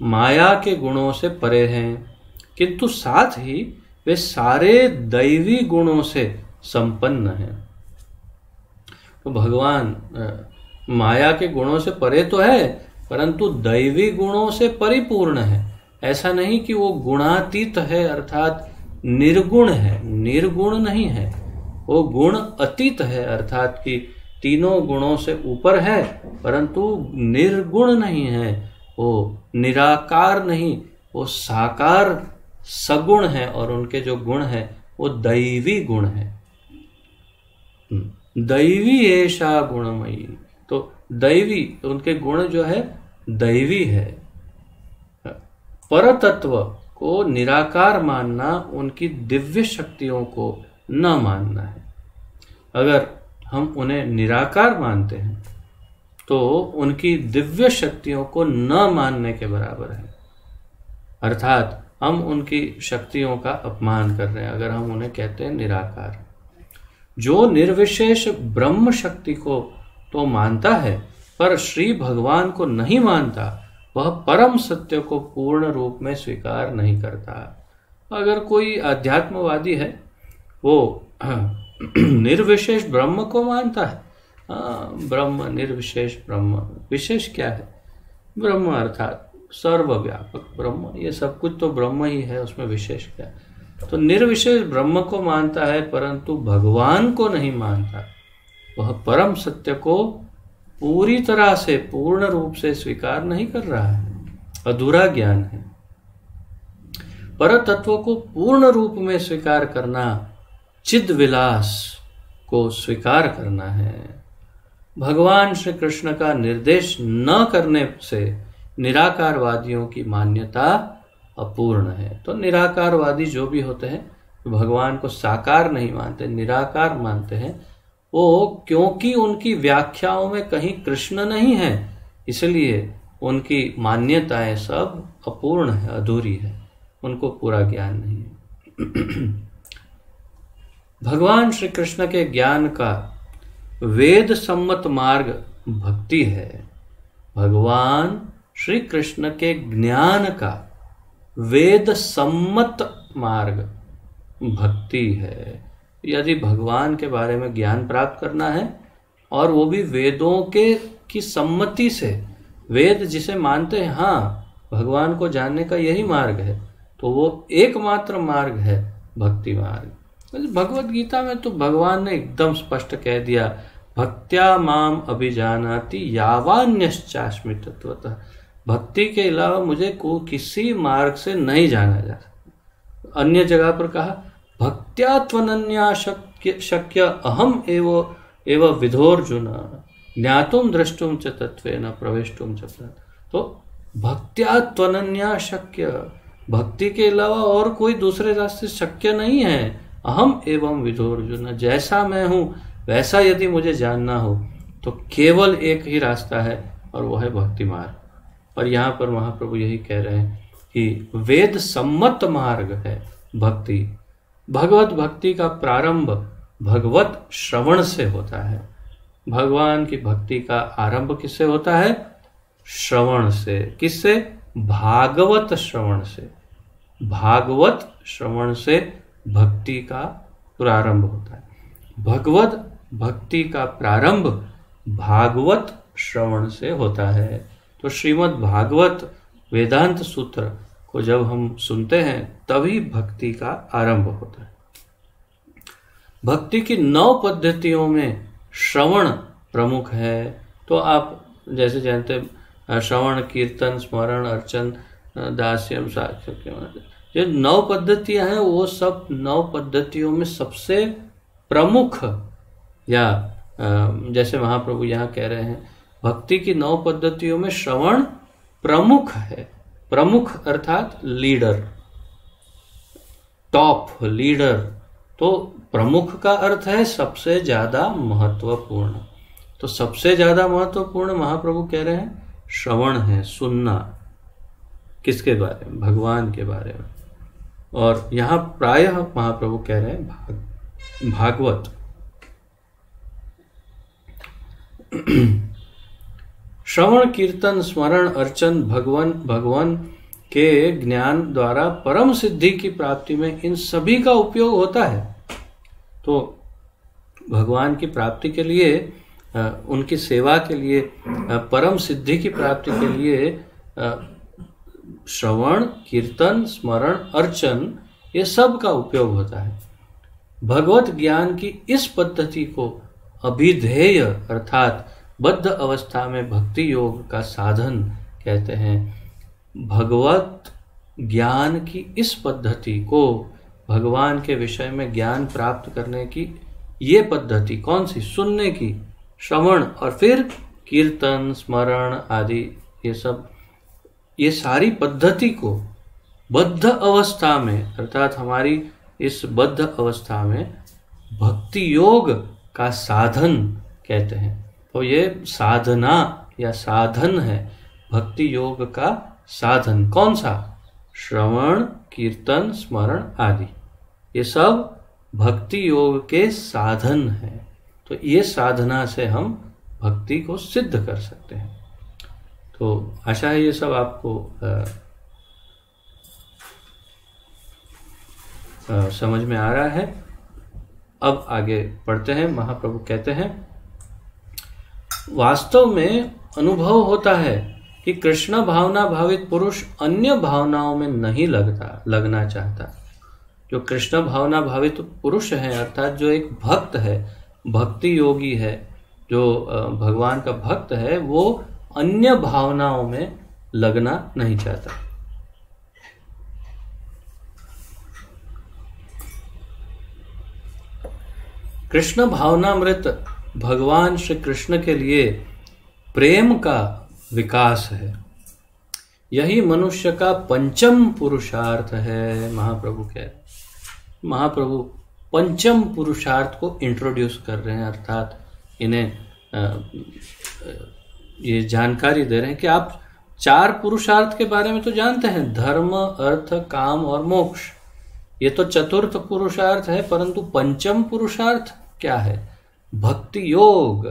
माया के गुणों से परे हैं, किंतु साथ ही वे सारे दैवी गुणों से संपन्न हैं। तो भगवान माया के गुणों से परे तो है, परंतु दैवी गुणों से परिपूर्ण है। ऐसा नहीं कि वो गुणातीत है अर्थात निर्गुण है, निर्गुण नहीं है, वो गुण अतीत है अर्थात कि तीनों गुणों से ऊपर है, परंतु निर्गुण नहीं है, वो निराकार नहीं, वो साकार सगुण है और उनके जो गुण है वो दैवी गुण है। दैवी ऐसा गुणमयी, तो दैवी उनके गुण जो है दैवी है। परतत्व को निराकार मानना उनकी दिव्य शक्तियों को न मानना है। अगर हम उन्हें निराकार मानते हैं तो उनकी दिव्य शक्तियों को न मानने के बराबर है। अर्थात हम उनकी शक्तियों का अपमान कर रहे हैं अगर हम उन्हें कहते हैं निराकार। जो निर्विशेष ब्रह्म शक्ति को तो मानता है पर श्री भगवान को नहीं मानता, वह परम सत्य को पूर्ण रूप में स्वीकार नहीं करता। अगर कोई अध्यात्मवादी है वो निर्विशेष ब्रह्म को मानता है, ब्रह्म, निर्विशेष ब्रह्म। विशेष क्या है? ब्रह्म अर्थात सर्वव्यापक ब्रह्म, ये सब कुछ तो ब्रह्म ही है, उसमें विशेष क्या है? तो निर्विशेष ब्रह्म को मानता है परंतु भगवान को नहीं मानता। वह परम सत्य को पूरी तरह से, पूर्ण रूप से स्वीकार नहीं कर रहा है, अधूरा ज्ञान है। पर तत्व को पूर्ण रूप में स्वीकार करना, चिद विलास को स्वीकार करना है। भगवान श्री कृष्ण का निर्देश न करने से निराकारवादियों की मान्यता अपूर्ण है। तो निराकारवादी जो भी होते हैं, भगवान को साकार नहीं मानते, निराकार मानते हैं, वो क्योंकि उनकी व्याख्याओं में कहीं कृष्ण नहीं है, इसलिए उनकी मान्यताएं सब अपूर्ण है, अधूरी है, उनको पूरा ज्ञान नहीं है। भगवान श्री कृष्ण के ज्ञान का वेद सम्मत मार्ग भक्ति है। भगवान श्री कृष्ण के ज्ञान का वेद सम्मत मार्ग भक्ति है। यदि भगवान के बारे में ज्ञान प्राप्त करना है और वो भी वेदों की सम्मति से, वेद जिसे मानते हैं हाँ भगवान को जानने का यही मार्ग है, तो वो एकमात्र मार्ग है भक्ति मार्ग। भगवत गीता में तो भगवान ने एकदम स्पष्ट कह दिया, भक्त्या माम अभिजानाति यावान्यश्चास्मि तत्वतः। भक्ति के अलावा मुझे किसी मार्ग से नहीं जाना जा सकता। अन्य जगह पर कहा, भक्त्या त्वनन्या शक्य अहम एव विधोर्जुन ज्ञातुम द्रष्टुम च तत्वेन प्रवेष्टुम च। तो भक्त्या त्वनन्या शक्य, भक्ति के अलावा और कोई दूसरे रास्ते शक्य नहीं है। अहम एवं विधोर्जुन, जैसा मैं हूं वैसा यदि मुझे जानना हो तो केवल एक ही रास्ता है और वो है भक्ति मार्ग। और यहाँ पर महाप्रभु यही कह रहे हैं कि वेद सम्मत मार्ग है भक्ति। भगवत भक्ति का प्रारंभ भगवत श्रवण से होता है। भगवान की भक्ति का आरंभ किससे होता है? श्रवण से। किससे? भागवत श्रवण से। भागवत श्रवण से भक्ति का प्रारंभ होता है। भगवत भक्ति का प्रारंभ भागवत श्रवण से होता है। तो श्रीमद् भागवत वेदांत सूत्र को जब हम सुनते हैं तभी भक्ति का आरंभ होता है। भक्ति की 9 पद्धतियों में श्रवण प्रमुख है। तो आप जैसे जानते हैं श्रवण, कीर्तन, स्मरण, अर्चन, दास्यम, साक्ष्य, ये 9 पद्धतियां हैं, वो सब 9 पद्धतियों में सबसे प्रमुख, या जैसे महाप्रभु यहाँ कह रहे हैं भक्ति की 9 पद्धतियों में श्रवण प्रमुख है। प्रमुख अर्थात लीडर, टॉप लीडर। तो प्रमुख का अर्थ है सबसे ज्यादा महत्वपूर्ण। तो सबसे ज्यादा महत्वपूर्ण महाप्रभु कह रहे हैं श्रवण है, सुनना। किसके बारे में? भगवान के बारे में। और यहाँ प्रायः महाप्रभु कह रहे हैं भागवत। श्रवण, कीर्तन, स्मरण, अर्चन भगवान के ज्ञान द्वारा परम सिद्धि की प्राप्ति में इन सभी का उपयोग होता है। तो भगवान की प्राप्ति के लिए, उनकी सेवा के लिए, परम सिद्धि की प्राप्ति के लिए श्रवण, कीर्तन, स्मरण, अर्चन, ये सब का उपयोग होता है। भगवत ज्ञान की इस पद्धति को अभिधेय अर्थात बद्ध अवस्था में भक्ति योग का साधन कहते हैं। भगवत ज्ञान की इस पद्धति को, भगवान के विषय में ज्ञान प्राप्त करने की ये पद्धति कौन सी? सुनने की, श्रवण और फिर कीर्तन, स्मरण आदि, ये सब, ये सारी पद्धति को बद्ध अवस्था में अर्थात हमारी इस बद्ध अवस्था में भक्ति योग का साधन कहते हैं। तो ये साधना या साधन है, भक्ति योग का साधन। कौन सा? श्रवण, कीर्तन, स्मरण आदि, ये सब भक्ति योग के साधन हैं। तो ये साधना से हम भक्ति को सिद्ध कर सकते हैं। तो आशा है ये सब आपको समझ में आ रहा है। अब आगे पढ़ते हैं। महाप्रभु कहते हैं, वास्तव में अनुभव होता है कि कृष्ण भावना भावित पुरुष अन्य भावनाओं में नहीं लगना चाहता। जो कृष्ण भावना भावित पुरुष है, अर्थात जो एक भक्त है, भक्ति योगी है, जो भगवान का भक्त है, वो अन्य भावनाओं में लगना नहीं चाहता। कृष्ण भावनामृत भगवान श्री कृष्ण के लिए प्रेम का विकास है। यही मनुष्य का पंचम पुरुषार्थ है। महाप्रभु पंचम पुरुषार्थ को इंट्रोड्यूस कर रहे हैं, अर्थात इन्हें ये जानकारी दे रहे हैं कि आप 4 पुरुषार्थ के बारे में तो जानते हैं, धर्म, अर्थ, काम और मोक्ष। ये तो चतुर्थ पुरुषार्थ है, परंतु पंचम पुरुषार्थ क्या है? भक्ति योग।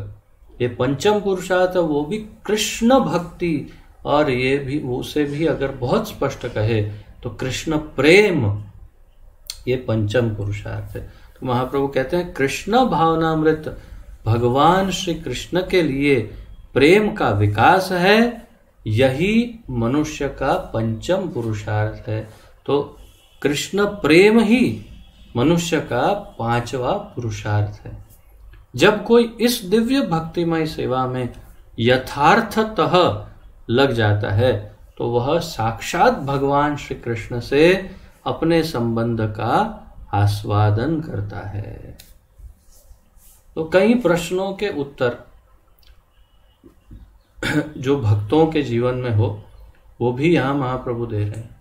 ये पंचम पुरुषार्थ है, वो भी कृष्ण भक्ति, और ये भी, उसे भी अगर बहुत स्पष्ट कहे तो कृष्ण प्रेम, ये पंचम पुरुषार्थ है। तो महाप्रभु कहते हैं कृष्ण भावनामृत भगवान श्री कृष्ण के लिए प्रेम का विकास है, यही मनुष्य का पंचम पुरुषार्थ है। तो कृष्ण प्रेम ही मनुष्य का 5वां पुरुषार्थ है। जब कोई इस दिव्य भक्तिमय सेवा में यथार्थतः लग जाता है तो वह साक्षात भगवान श्री कृष्ण से अपने संबंध का आस्वादन करता है। तो कई प्रश्नों के उत्तर जो भक्तों के जीवन में हो, वो भी यहाँ महाप्रभु दे रहे हैं।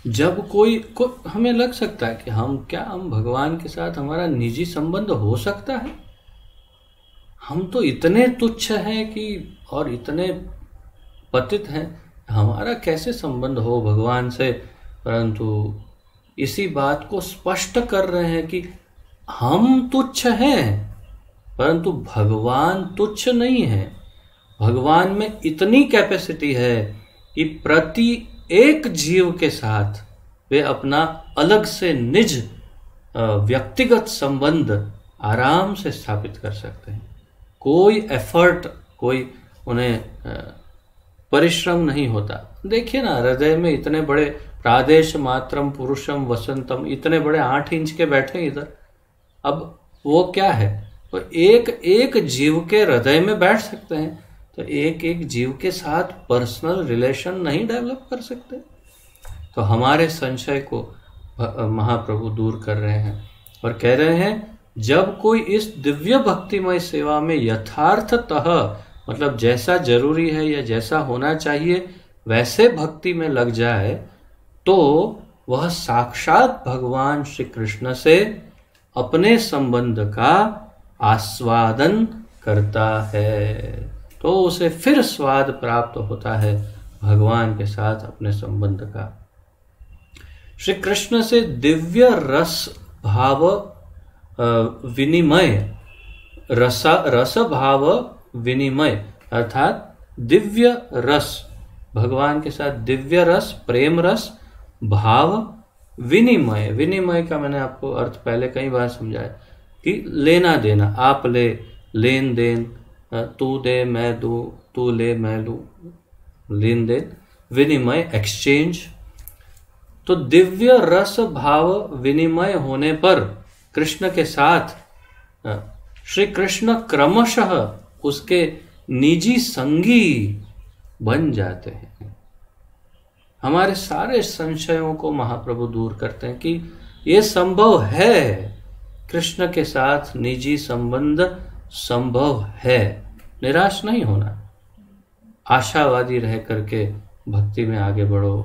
जब कोई को हमें लग सकता है कि हम भगवान के साथ हमारा निजी संबंध हो सकता है? हम तो इतने तुच्छ हैं कि और इतने पतित हैं, हमारा कैसे संबंध हो भगवान से? परंतु इसी बात को स्पष्ट कर रहे हैं कि हम तुच्छ हैं, परंतु भगवान तुच्छ नहीं है। भगवान में इतनी कैपेसिटी है कि प्रति एक जीव के साथ वे अपना अलग से निज व्यक्तिगत संबंध आराम से स्थापित कर सकते हैं। कोई एफर्ट, कोई उन्हें परिश्रम नहीं होता। देखिए ना, हृदय में इतने बड़े प्रादेश मात्रम पुरुषम वसंतम, इतने बड़े 8 इंच के बैठे इधर। अब वो क्या है? तो एक एक जीव के हृदय में बैठ सकते हैं, तो एक एक जीव के साथ पर्सनल रिलेशन नहीं डेवलप कर सकते। तो हमारे संशय को महाप्रभु दूर कर रहे हैं और कह रहे हैं, जब कोई इस दिव्य भक्तिमय सेवा में यथार्थतः, मतलब जैसा जरूरी है या जैसा होना चाहिए वैसे भक्ति में लग जाए, तो वह साक्षात भगवान श्री कृष्ण से अपने संबंध का आस्वादन करता है। तो उसे फिर स्वाद प्राप्त होता है भगवान के साथ अपने संबंध का। श्री कृष्ण से दिव्य रस भाव विनिमय, रस भाव विनिमय, अर्थात दिव्य रस, भगवान के साथ दिव्य रस, प्रेम रस, भाव विनिमय। विनिमय का मैंने आपको अर्थ पहले कई बार समझाया कि लेना देना, आप ले, लेन देन, तू दे मैं दूं, तू ले मैं लूं, लेन देन, विनिमय, एक्सचेंज। तो दिव्य रस भाव विनिमय होने पर कृष्ण के साथ श्री कृष्ण क्रमशः उसके निजी संगी बन जाते हैं। हमारे सारे संशयों को महाप्रभु दूर करते हैं कि ये संभव है, कृष्ण के साथ निजी संबंध संभव है। निराश नहीं होना, आशावादी रह करके भक्ति में आगे बढ़ो।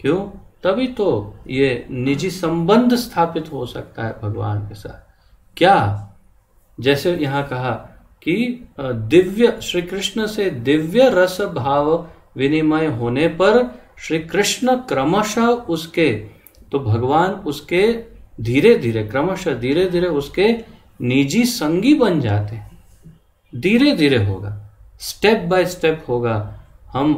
क्यों? तभी तो ये निजी संबंध स्थापित हो सकता है भगवान के साथ। क्या? जैसे यहाँ कहा कि दिव्य श्री कृष्ण से दिव्य रस भाव विनिमय होने पर श्री कृष्ण क्रमशः उसके, तो भगवान उसके धीरे धीरे, क्रमशः धीरे धीरे उसके निजी संगी बन जाते हैं। धीरे धीरे होगा, स्टेप बाय स्टेप होगा। हम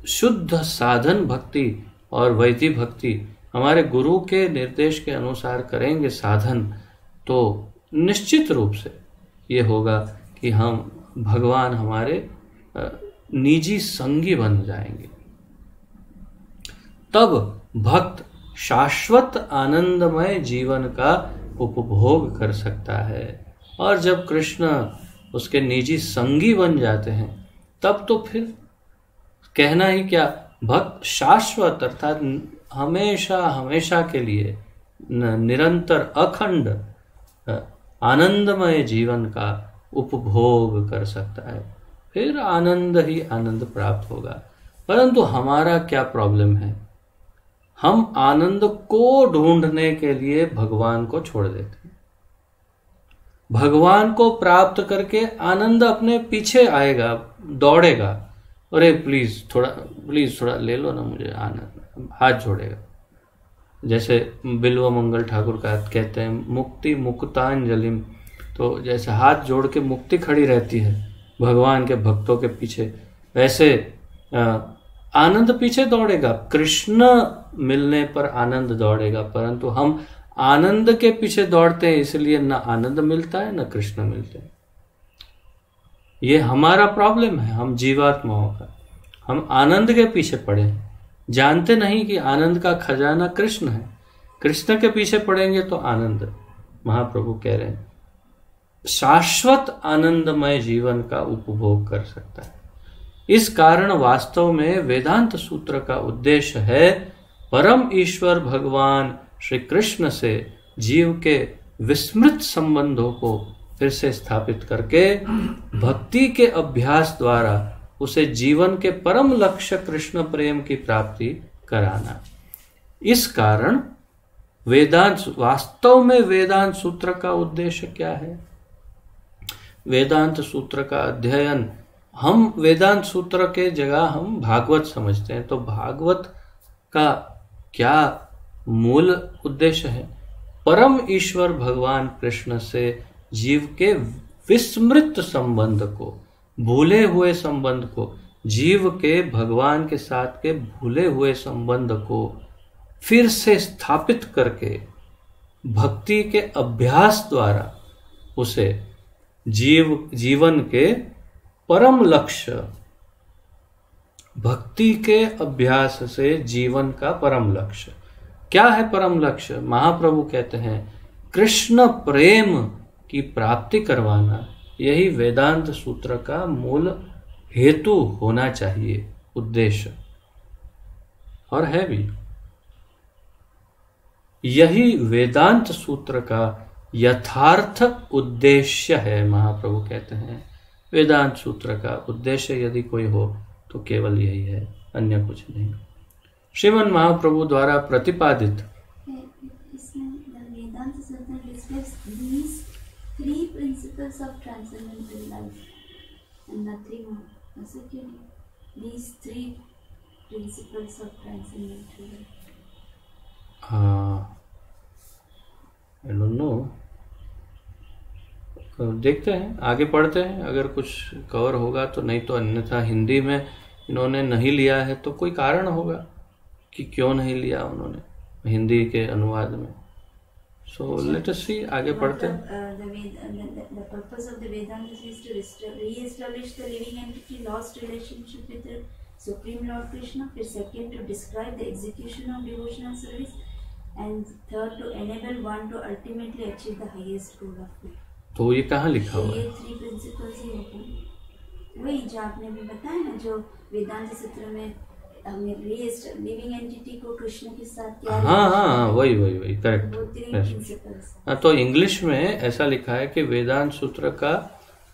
शुद्ध साधन भक्ति और वैदिक भक्ति हमारे गुरु के निर्देश के अनुसार करेंगे साधन, तो निश्चित रूप से ये होगा कि हम भगवान हमारे निजी संगी बन जाएंगे। तब भक्त शाश्वत आनंदमय जीवन का उपभोग कर सकता है। और जब कृष्ण उसके निजी संगी बन जाते हैं तब तो फिर कहना ही क्या, भक्त शाश्वत अर्थात हमेशा हमेशा के लिए निरंतर अखंड आनंदमय जीवन का उपभोग कर सकता है। फिर आनंद ही आनंद प्राप्त होगा। परंतु हमारा क्या प्रॉब्लम है, हम आनंद को ढूंढने के लिए भगवान को छोड़ देते हैं। भगवान को प्राप्त करके आनंद अपने पीछे आएगा, दौड़ेगा। अरे प्लीज थोड़ा ले लो ना मुझे, आनंद हाथ जोड़ेगा। जैसे बिल्व मंगल ठाकुर का कहते हैं, मुक्ति मुक्तांजलिम, तो जैसे हाथ जोड़ के मुक्ति खड़ी रहती है भगवान के भक्तों के पीछे, वैसे आनंद पीछे दौड़ेगा। कृष्ण मिलने पर आनंद दौड़ेगा, परंतु हम आनंद के पीछे दौड़ते हैं, इसलिए न आनंद मिलता है न कृष्ण मिलते हैं। ये हमारा प्रॉब्लम है, हम जीवात्माओं का। हम आनंद के पीछे पड़े हैं, जानते नहीं कि आनंद का खजाना कृष्ण है। कृष्ण के पीछे पड़ेंगे तो आनंद, महाप्रभु कह रहे हैं, शाश्वत आनंदमय जीवन का उपभोग कर सकता है। इस कारण वास्तव में वेदांत सूत्र का उद्देश्य है परम ईश्वर भगवान श्री कृष्ण से जीव के विस्मृत संबंधों को फिर से स्थापित करके भक्ति के अभ्यास द्वारा उसे जीवन के परम लक्ष्य कृष्ण प्रेम की प्राप्ति कराना। इस कारण वास्तव में वेदांत सूत्र का उद्देश्य क्या है? वेदांत सूत्र का अध्ययन, हम वेदांत सूत्र के जगह हम भागवत समझते हैं, तो भागवत का क्या मूल उद्देश्य है? परम ईश्वर भगवान कृष्ण से जीव के विस्मृत संबंध को, भूले हुए संबंध को, जीव के भगवान के साथ के भूले हुए संबंध को फिर से स्थापित करके भक्ति के अभ्यास द्वारा उसे जीवन के परम लक्ष्य, भक्ति के अभ्यास से जीवन का परम लक्ष्य क्या है? परम लक्ष्य महाप्रभु कहते हैं कृष्ण प्रेम की प्राप्ति करवाना। यही वेदांत सूत्र का मूल हेतु होना चाहिए, उद्देश्य, और है भी। यही वेदांत सूत्र का यथार्थ उद्देश्य है। महाप्रभु कहते हैं वेदांत सूत्र का उद्देश्य यदि कोई हो तो केवल यही है, अन्य कुछ नहीं। श्रीमन महाप्रभु द्वारा प्रतिपादित वेदांत सूत्र discusses these three principles of transcendental life and nothing more. ऐसे क्यों? These three principles of transcendental life. I don't know. देखते हैं, आगे पढ़ते हैं, अगर कुछ कवर होगा तो, नहीं तो अन्यथा हिंदी में इन्होंने नहीं लिया है तो कोई कारण होगा कि क्यों नहीं लिया उन्होंने हिंदी के अनुवाद में। सो लेट अस सी, आगे पढ़ते हैं। The purpose of the Vedanta is to re-establish the living entity lost relationship with the Supreme Lord Krishna. फिर second, to describe the execution of devotional service, and third, to enable one to ultimately achieve the highest goal of life. तो ये कहाँ लिखा हुआ है? ये three principles ही होते हैं, वही जो आपने भी बताया ना, जो वेदांत सूत्र में हमने लिविंग एंटिटी को कृष्ण के साथ क्या। हाँ, वही करेक्ट। हाँ, तो इंग्लिश में ऐसा लिखा है कि वेदांत सूत्र का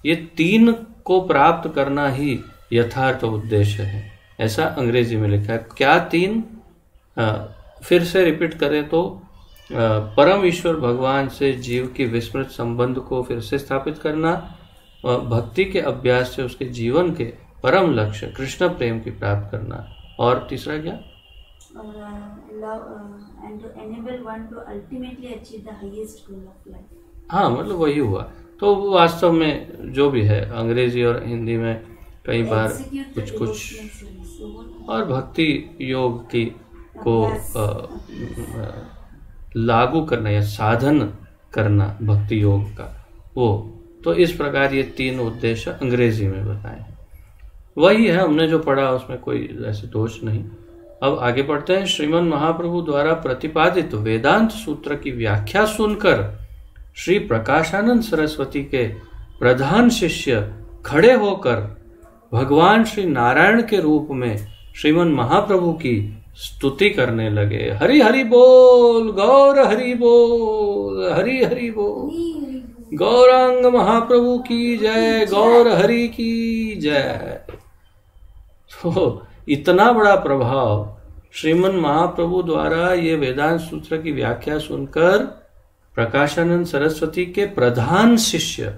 ये तीन को प्राप्त करना ही यथार्थ उद्देश्य है, ऐसा अंग्रेजी में लिखा है। क्या तीन? फिर से रिपीट करें तो परम ईश्वर भगवान से जीव की विस्मृत संबंध को फिर से स्थापित करना, भक्ति के अभ्यास से उसके जीवन के परम लक्ष्य कृष्ण प्रेम की प्राप्त करना, और तीसरा क्या? हाँ, मतलब वही हुआ। तो वास्तव में जो भी है अंग्रेजी और हिंदी में कई बार कुछ और भक्ति योग की को लागू करना या साधन करना भक्ति योग का, वो तो इस प्रकार ये 3 उद्देश्य अंग्रेजी में बताए हैं। वही है हमने जो पढ़ा, उसमें कोई ऐसे दोष नहीं। अब आगे पढ़ते हैं। श्रीमन महाप्रभु द्वारा प्रतिपादित वेदांत सूत्र की व्याख्या सुनकर श्री प्रकाशानंद सरस्वती के प्रधान शिष्य खड़े होकर भगवान श्री नारायण के रूप में श्रीमन महाप्रभु की स्तुति करने लगे। हरि हरि बोल, गौर हरि बोल, हरि हरि बोल, गौरांग महाप्रभु की जय, गौर हरि की जय। तो इतना बड़ा प्रभाव श्रीमन महाप्रभु द्वारा ये वेदांत सूत्र की व्याख्या सुनकर प्रकाशानंद सरस्वती के प्रधान शिष्य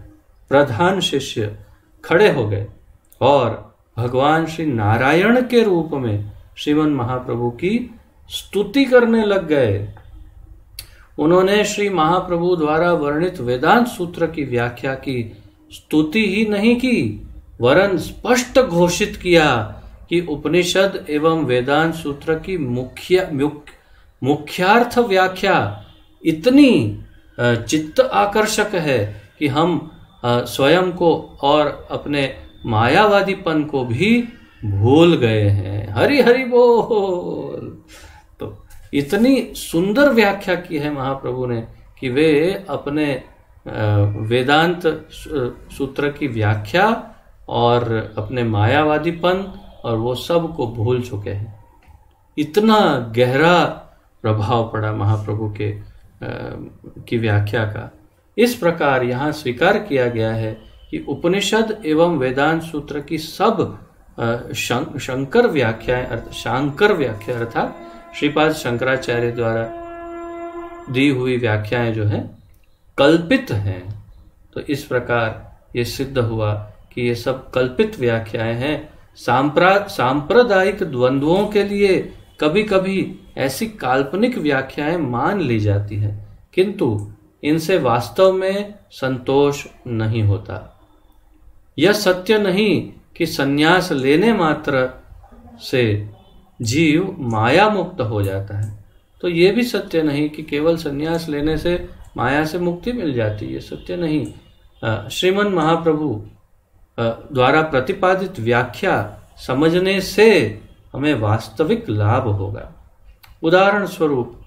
खड़े हो गए और भगवान श्री नारायण के रूप में श्रीमन महाप्रभु की स्तुति करने लग गए। उन्होंने श्री महाप्रभु द्वारा वर्णित वेदांत सूत्र की व्याख्या की स्तुति ही नहीं की, वरन स्पष्ट घोषित किया कि उपनिषद एवं वेदांत सूत्र की मुख्यार्थ व्याख्या इतनी चित्त आकर्षक है कि हम स्वयं को और अपने मायावादीपन को भी भूल गए हैं। हरि हरि बोल। तो इतनी सुंदर व्याख्या की है महाप्रभु ने कि वे अपने वेदांत सूत्र की व्याख्या और अपने मायावादीपन और वो सब को भूल चुके हैं। इतना गहरा प्रभाव पड़ा महाप्रभु के की व्याख्या का। इस प्रकार यहाँ स्वीकार किया गया है कि उपनिषद एवं वेदांत सूत्र की सब शांकर व्याख्या अर्थात श्रीपाद शंकराचार्य द्वारा दी हुई व्याख्याएं जो हैं कल्पित हैं। तो इस प्रकार ये सिद्ध हुआ कि ये सब कल्पित व्याख्याएं हैं। सांप्रदायिक द्वंद्वों के लिए कभी कभी ऐसी काल्पनिक व्याख्याएं मान ली जाती हैं, किंतु इनसे वास्तव में संतोष नहीं होता। यह सत्य नहीं कि संन्यास लेने मात्र से जीव माया मुक्त हो जाता है, तो ये भी सत्य नहीं कि केवल संन्यास लेने से माया से मुक्ति मिल जाती है, ये सत्य नहीं। श्रीमन महाप्रभु द्वारा प्रतिपादित व्याख्या समझने से हमें वास्तविक लाभ होगा। उदाहरण स्वरूप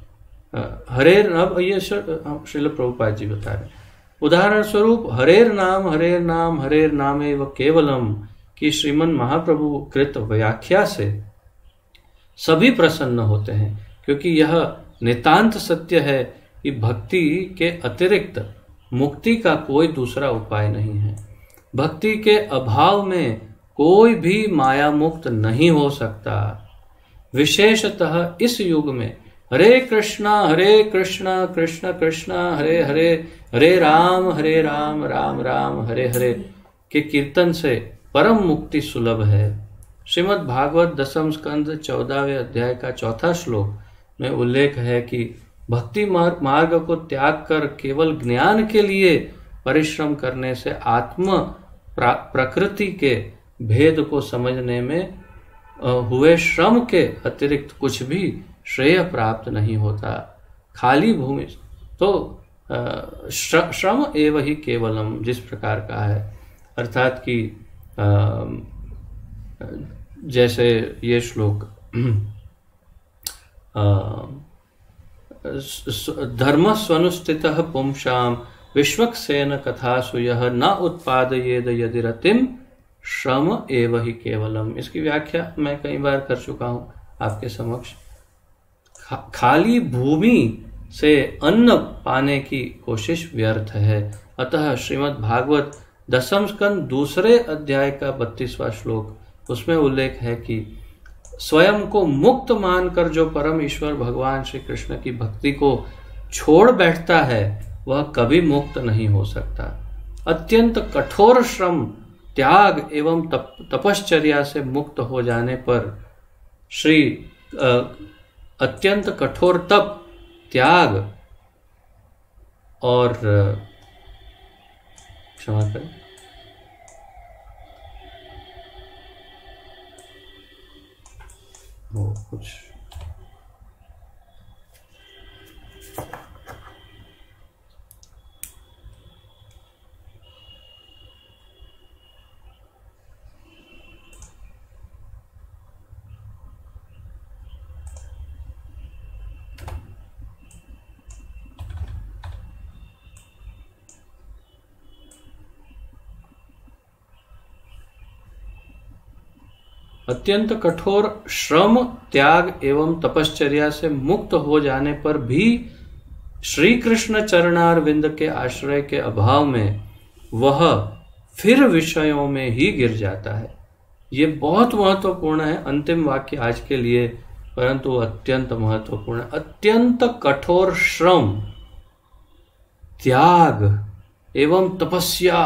ये श्रील प्रभुपाद जी बता रहे। उदाहरण स्वरूप हरेर नाम नामेव केवलम की श्रीमन महाप्रभु कृत व्याख्या से सभी प्रसन्न होते हैं, क्योंकि यह नितांत सत्य है कि भक्ति के अतिरिक्त मुक्ति का कोई दूसरा उपाय नहीं है। भक्ति के अभाव में कोई भी माया मुक्त नहीं हो सकता। विशेषतः इस युग में हरे कृष्णा कृष्ण कृष्ण हरे हरे, हरे राम राम राम हरे हरे के कीर्तन से परम मुक्ति सुलभ है। श्रीमद् भागवत 10 स्कंद 14वें अध्याय का 4था श्लोक में उल्लेख है कि भक्ति मार्ग को त्याग कर केवल ज्ञान के लिए परिश्रम करने से आत्म प्रकृति के भेद को समझने में हुए श्रम के अतिरिक्त कुछ भी श्रेय प्राप्त नहीं होता। खाली भूमि तो श्रम एवं ही केवलम जिस प्रकार का है, अर्थात कि जैसे ये श्लोक धर्म स्वनुस्थितः पुंसाम विश्वक्सेन कथासु यह न उत्पादयेद यदि रतिम श्रम एवं ही केवलम। इसकी व्याख्या मैं कई बार कर चुका हूं आपके समक्ष। खाली भूमि से अन्न पाने की कोशिश व्यर्थ है। अतः श्रीमद् भागवत 10 स्कंद 2 अध्याय का 32वां श्लोक, उसमें उल्लेख है कि स्वयं को मुक्त मानकर जो परम ईश्वर भगवान श्री कृष्ण की भक्ति को छोड़ बैठता है वह कभी मुक्त नहीं हो सकता। अत्यंत कठोर श्रम त्याग एवं तपश्चर्या से मुक्त हो जाने पर अत्यंत कठोर तप त्याग और क्षमा करें वो कुछ अत्यंत कठोर श्रम, त्याग एवं तपश्चर्या से मुक्त हो जाने पर भी श्री कृष्ण चरणारविंद के आश्रय के अभाव में वह फिर विषयों में ही गिर जाता है। ये बहुत महत्वपूर्ण है, अंतिम वाक्य आज के लिए, परंतु अत्यंत महत्वपूर्ण। अत्यंत कठोर श्रम, त्याग एवं तपस्या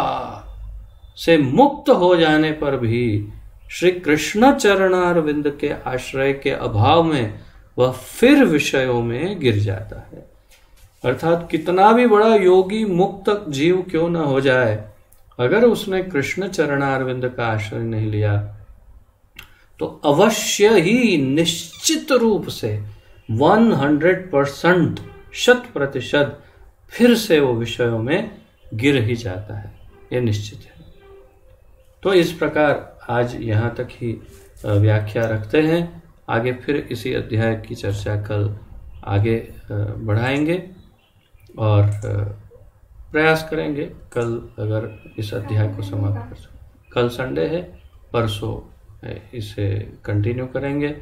से मुक्त हो जाने पर भी श्री कृष्ण चरणारविंद के आश्रय के अभाव में वह फिर विषयों में गिर जाता है। अर्थात कितना भी बड़ा योगी मुक्त जीव क्यों न हो जाए, अगर उसने कृष्ण चरणारविंद का आश्रय नहीं लिया तो अवश्य ही निश्चित रूप से 100% 100% फिर से वो विषयों में गिर ही जाता है, ये निश्चित है। तो इस प्रकार आज यहाँ तक ही व्याख्या रखते हैं। आगे फिर इसी अध्याय की चर्चा कल आगे बढ़ाएंगे और प्रयास करेंगे कल अगर इस अध्याय को समाप्त कर सकें। कल संडे है, परसों इसे कंटिन्यू करेंगे।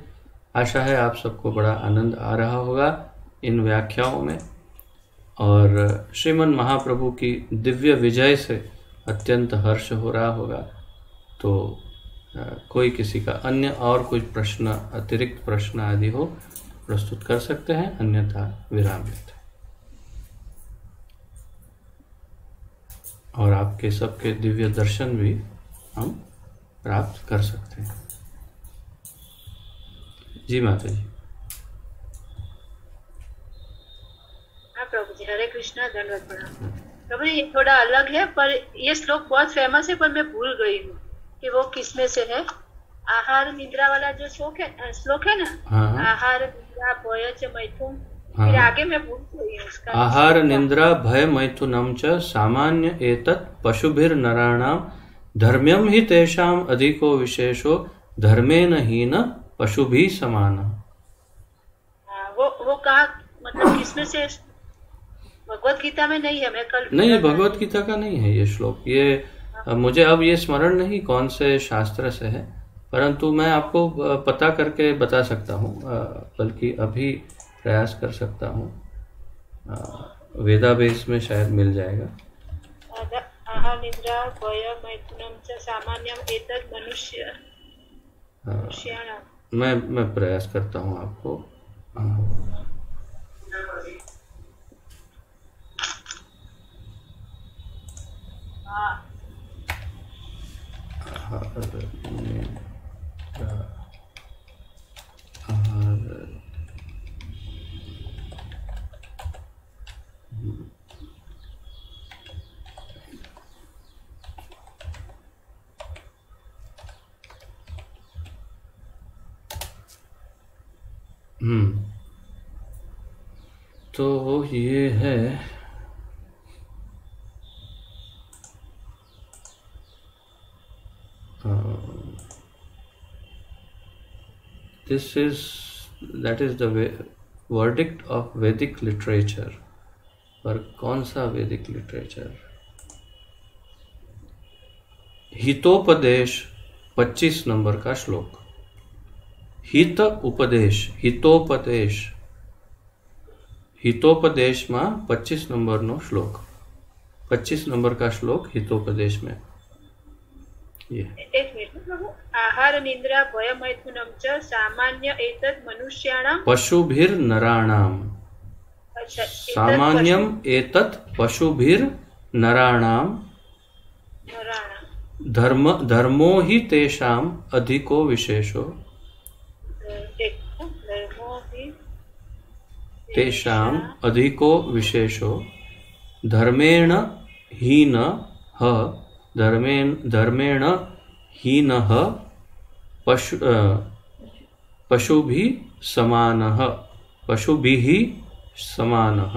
आशा है आप सबको बड़ा आनंद आ रहा होगा इन व्याख्याओं में, और श्रीमन महाप्रभु की दिव्य विजय से अत्यंत हर्ष हो रहा होगा। तो कोई किसी का अन्य और कोई प्रश्न, अतिरिक्त प्रश्न आदि हो प्रस्तुत कर सकते हैं, अन्यथा विराम लेते हैं। और आपके सबके दिव्य दर्शन भी हम प्राप्त कर सकते हैं। जी माता जी। हाँ प्रभु जी, हरे कृष्णा, धन्यवाद प्रणाम। प्रभु जी, ये थोड़ा अलग है पर ये श्लोक बहुत फेमस है, पर मैं भूल गई हूँ कि वो किसमें से है। आहार निद्रा वाला जो श्लोक है ना। हाँ। आहार निद्रा भय च मैथुन। हाँ। फिर आगे मैं भूल गई हूँ उसका। आहार निद्रा भय मैथुनम च सामान्य एतत् पशुभिर नराणाम धर्म्यम ही तेषाम अधिको विशेषो धर्मेन हीन पशुभि समान। वो कहा, मतलब किसमें से? भगवत गीता में नहीं है, मैं कल नहीं, भगवत गीता का नहीं है ये श्लोक। ये मुझे अब ये स्मरण नहीं कौन से शास्त्र से है, परंतु मैं आपको पता करके बता सकता हूँ, बल्कि अभी प्रयास कर सकता हूँ। वेदाबेस में शायद मिल जाएगा। आहार निद्रा भय मैथुनम च सामान्यम एतत् मनुष्य। मैं प्रयास करता हूँ आपको। तो ये है that is the verdict of Vedic literature। पर कौन सा वैदिक लिटरेचर? हितोपदेश 25 नंबर का श्लोक। हित उपदेश, हितोपदेश, हितोपदेश में 25 नंबर नो श्लोक, 25 नंबर का श्लोक हितोपदेश में। ये एक मिनट प्रभु। आहार निद्रा भय मैथुनम च सामान्य एतत् मनुष्याणाम पशुभिर नराणाम। अच्छा, सामान्यम एतत् पशुभिर नराणाम धर्मो ही तेषाम अधिको विशेषो। तेषाम अधिको विशेषो धर्मेण हीनः धर्मेण हीनः पशुभिः समानः। पशुभिः समानः।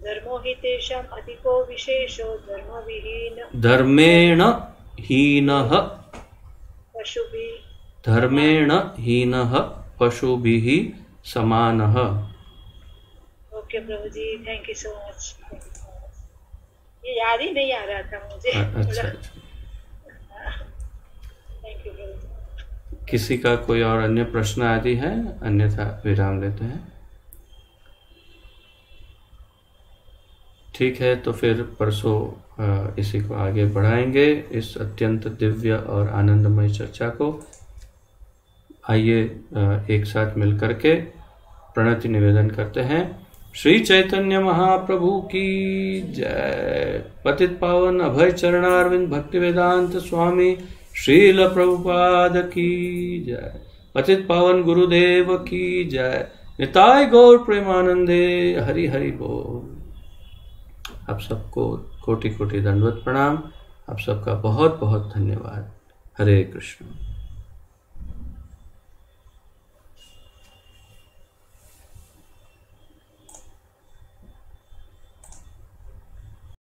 धर्मो हि तेषाम् अधिको विशेषो धर्मेण हीनः पशुभिः धर्मेण हीनः पशुभिः समानः। ओके प्रभु जी, थैंक यू सो मच। ये याद ही नहीं आ रहा था मुझे। अच्छा। थैंक यू प्रभु। किसी का कोई और अन्य प्रश्न आदि है? अन्यथा विराम लेते हैं। ठीक है, तो फिर परसों इसी को आगे बढ़ाएंगे, इस अत्यंत दिव्य और आनंदमय चर्चा को। आइए एक साथ मिलकर के प्रणति निवेदन करते हैं। श्री चैतन्य महाप्रभु की जय। पतित पावन अभय चरणारविंद भक्ति वेदांत स्वामी श्रील प्रभुपाद की जय। पतित पावन गुरुदेव की जय। निताय गौर प्रेमानंदे। हरि हरि बोल। आप सबको कोटि कोटि दंडवत प्रणाम। आप सबका बहुत बहुत धन्यवाद। हरे कृष्ण।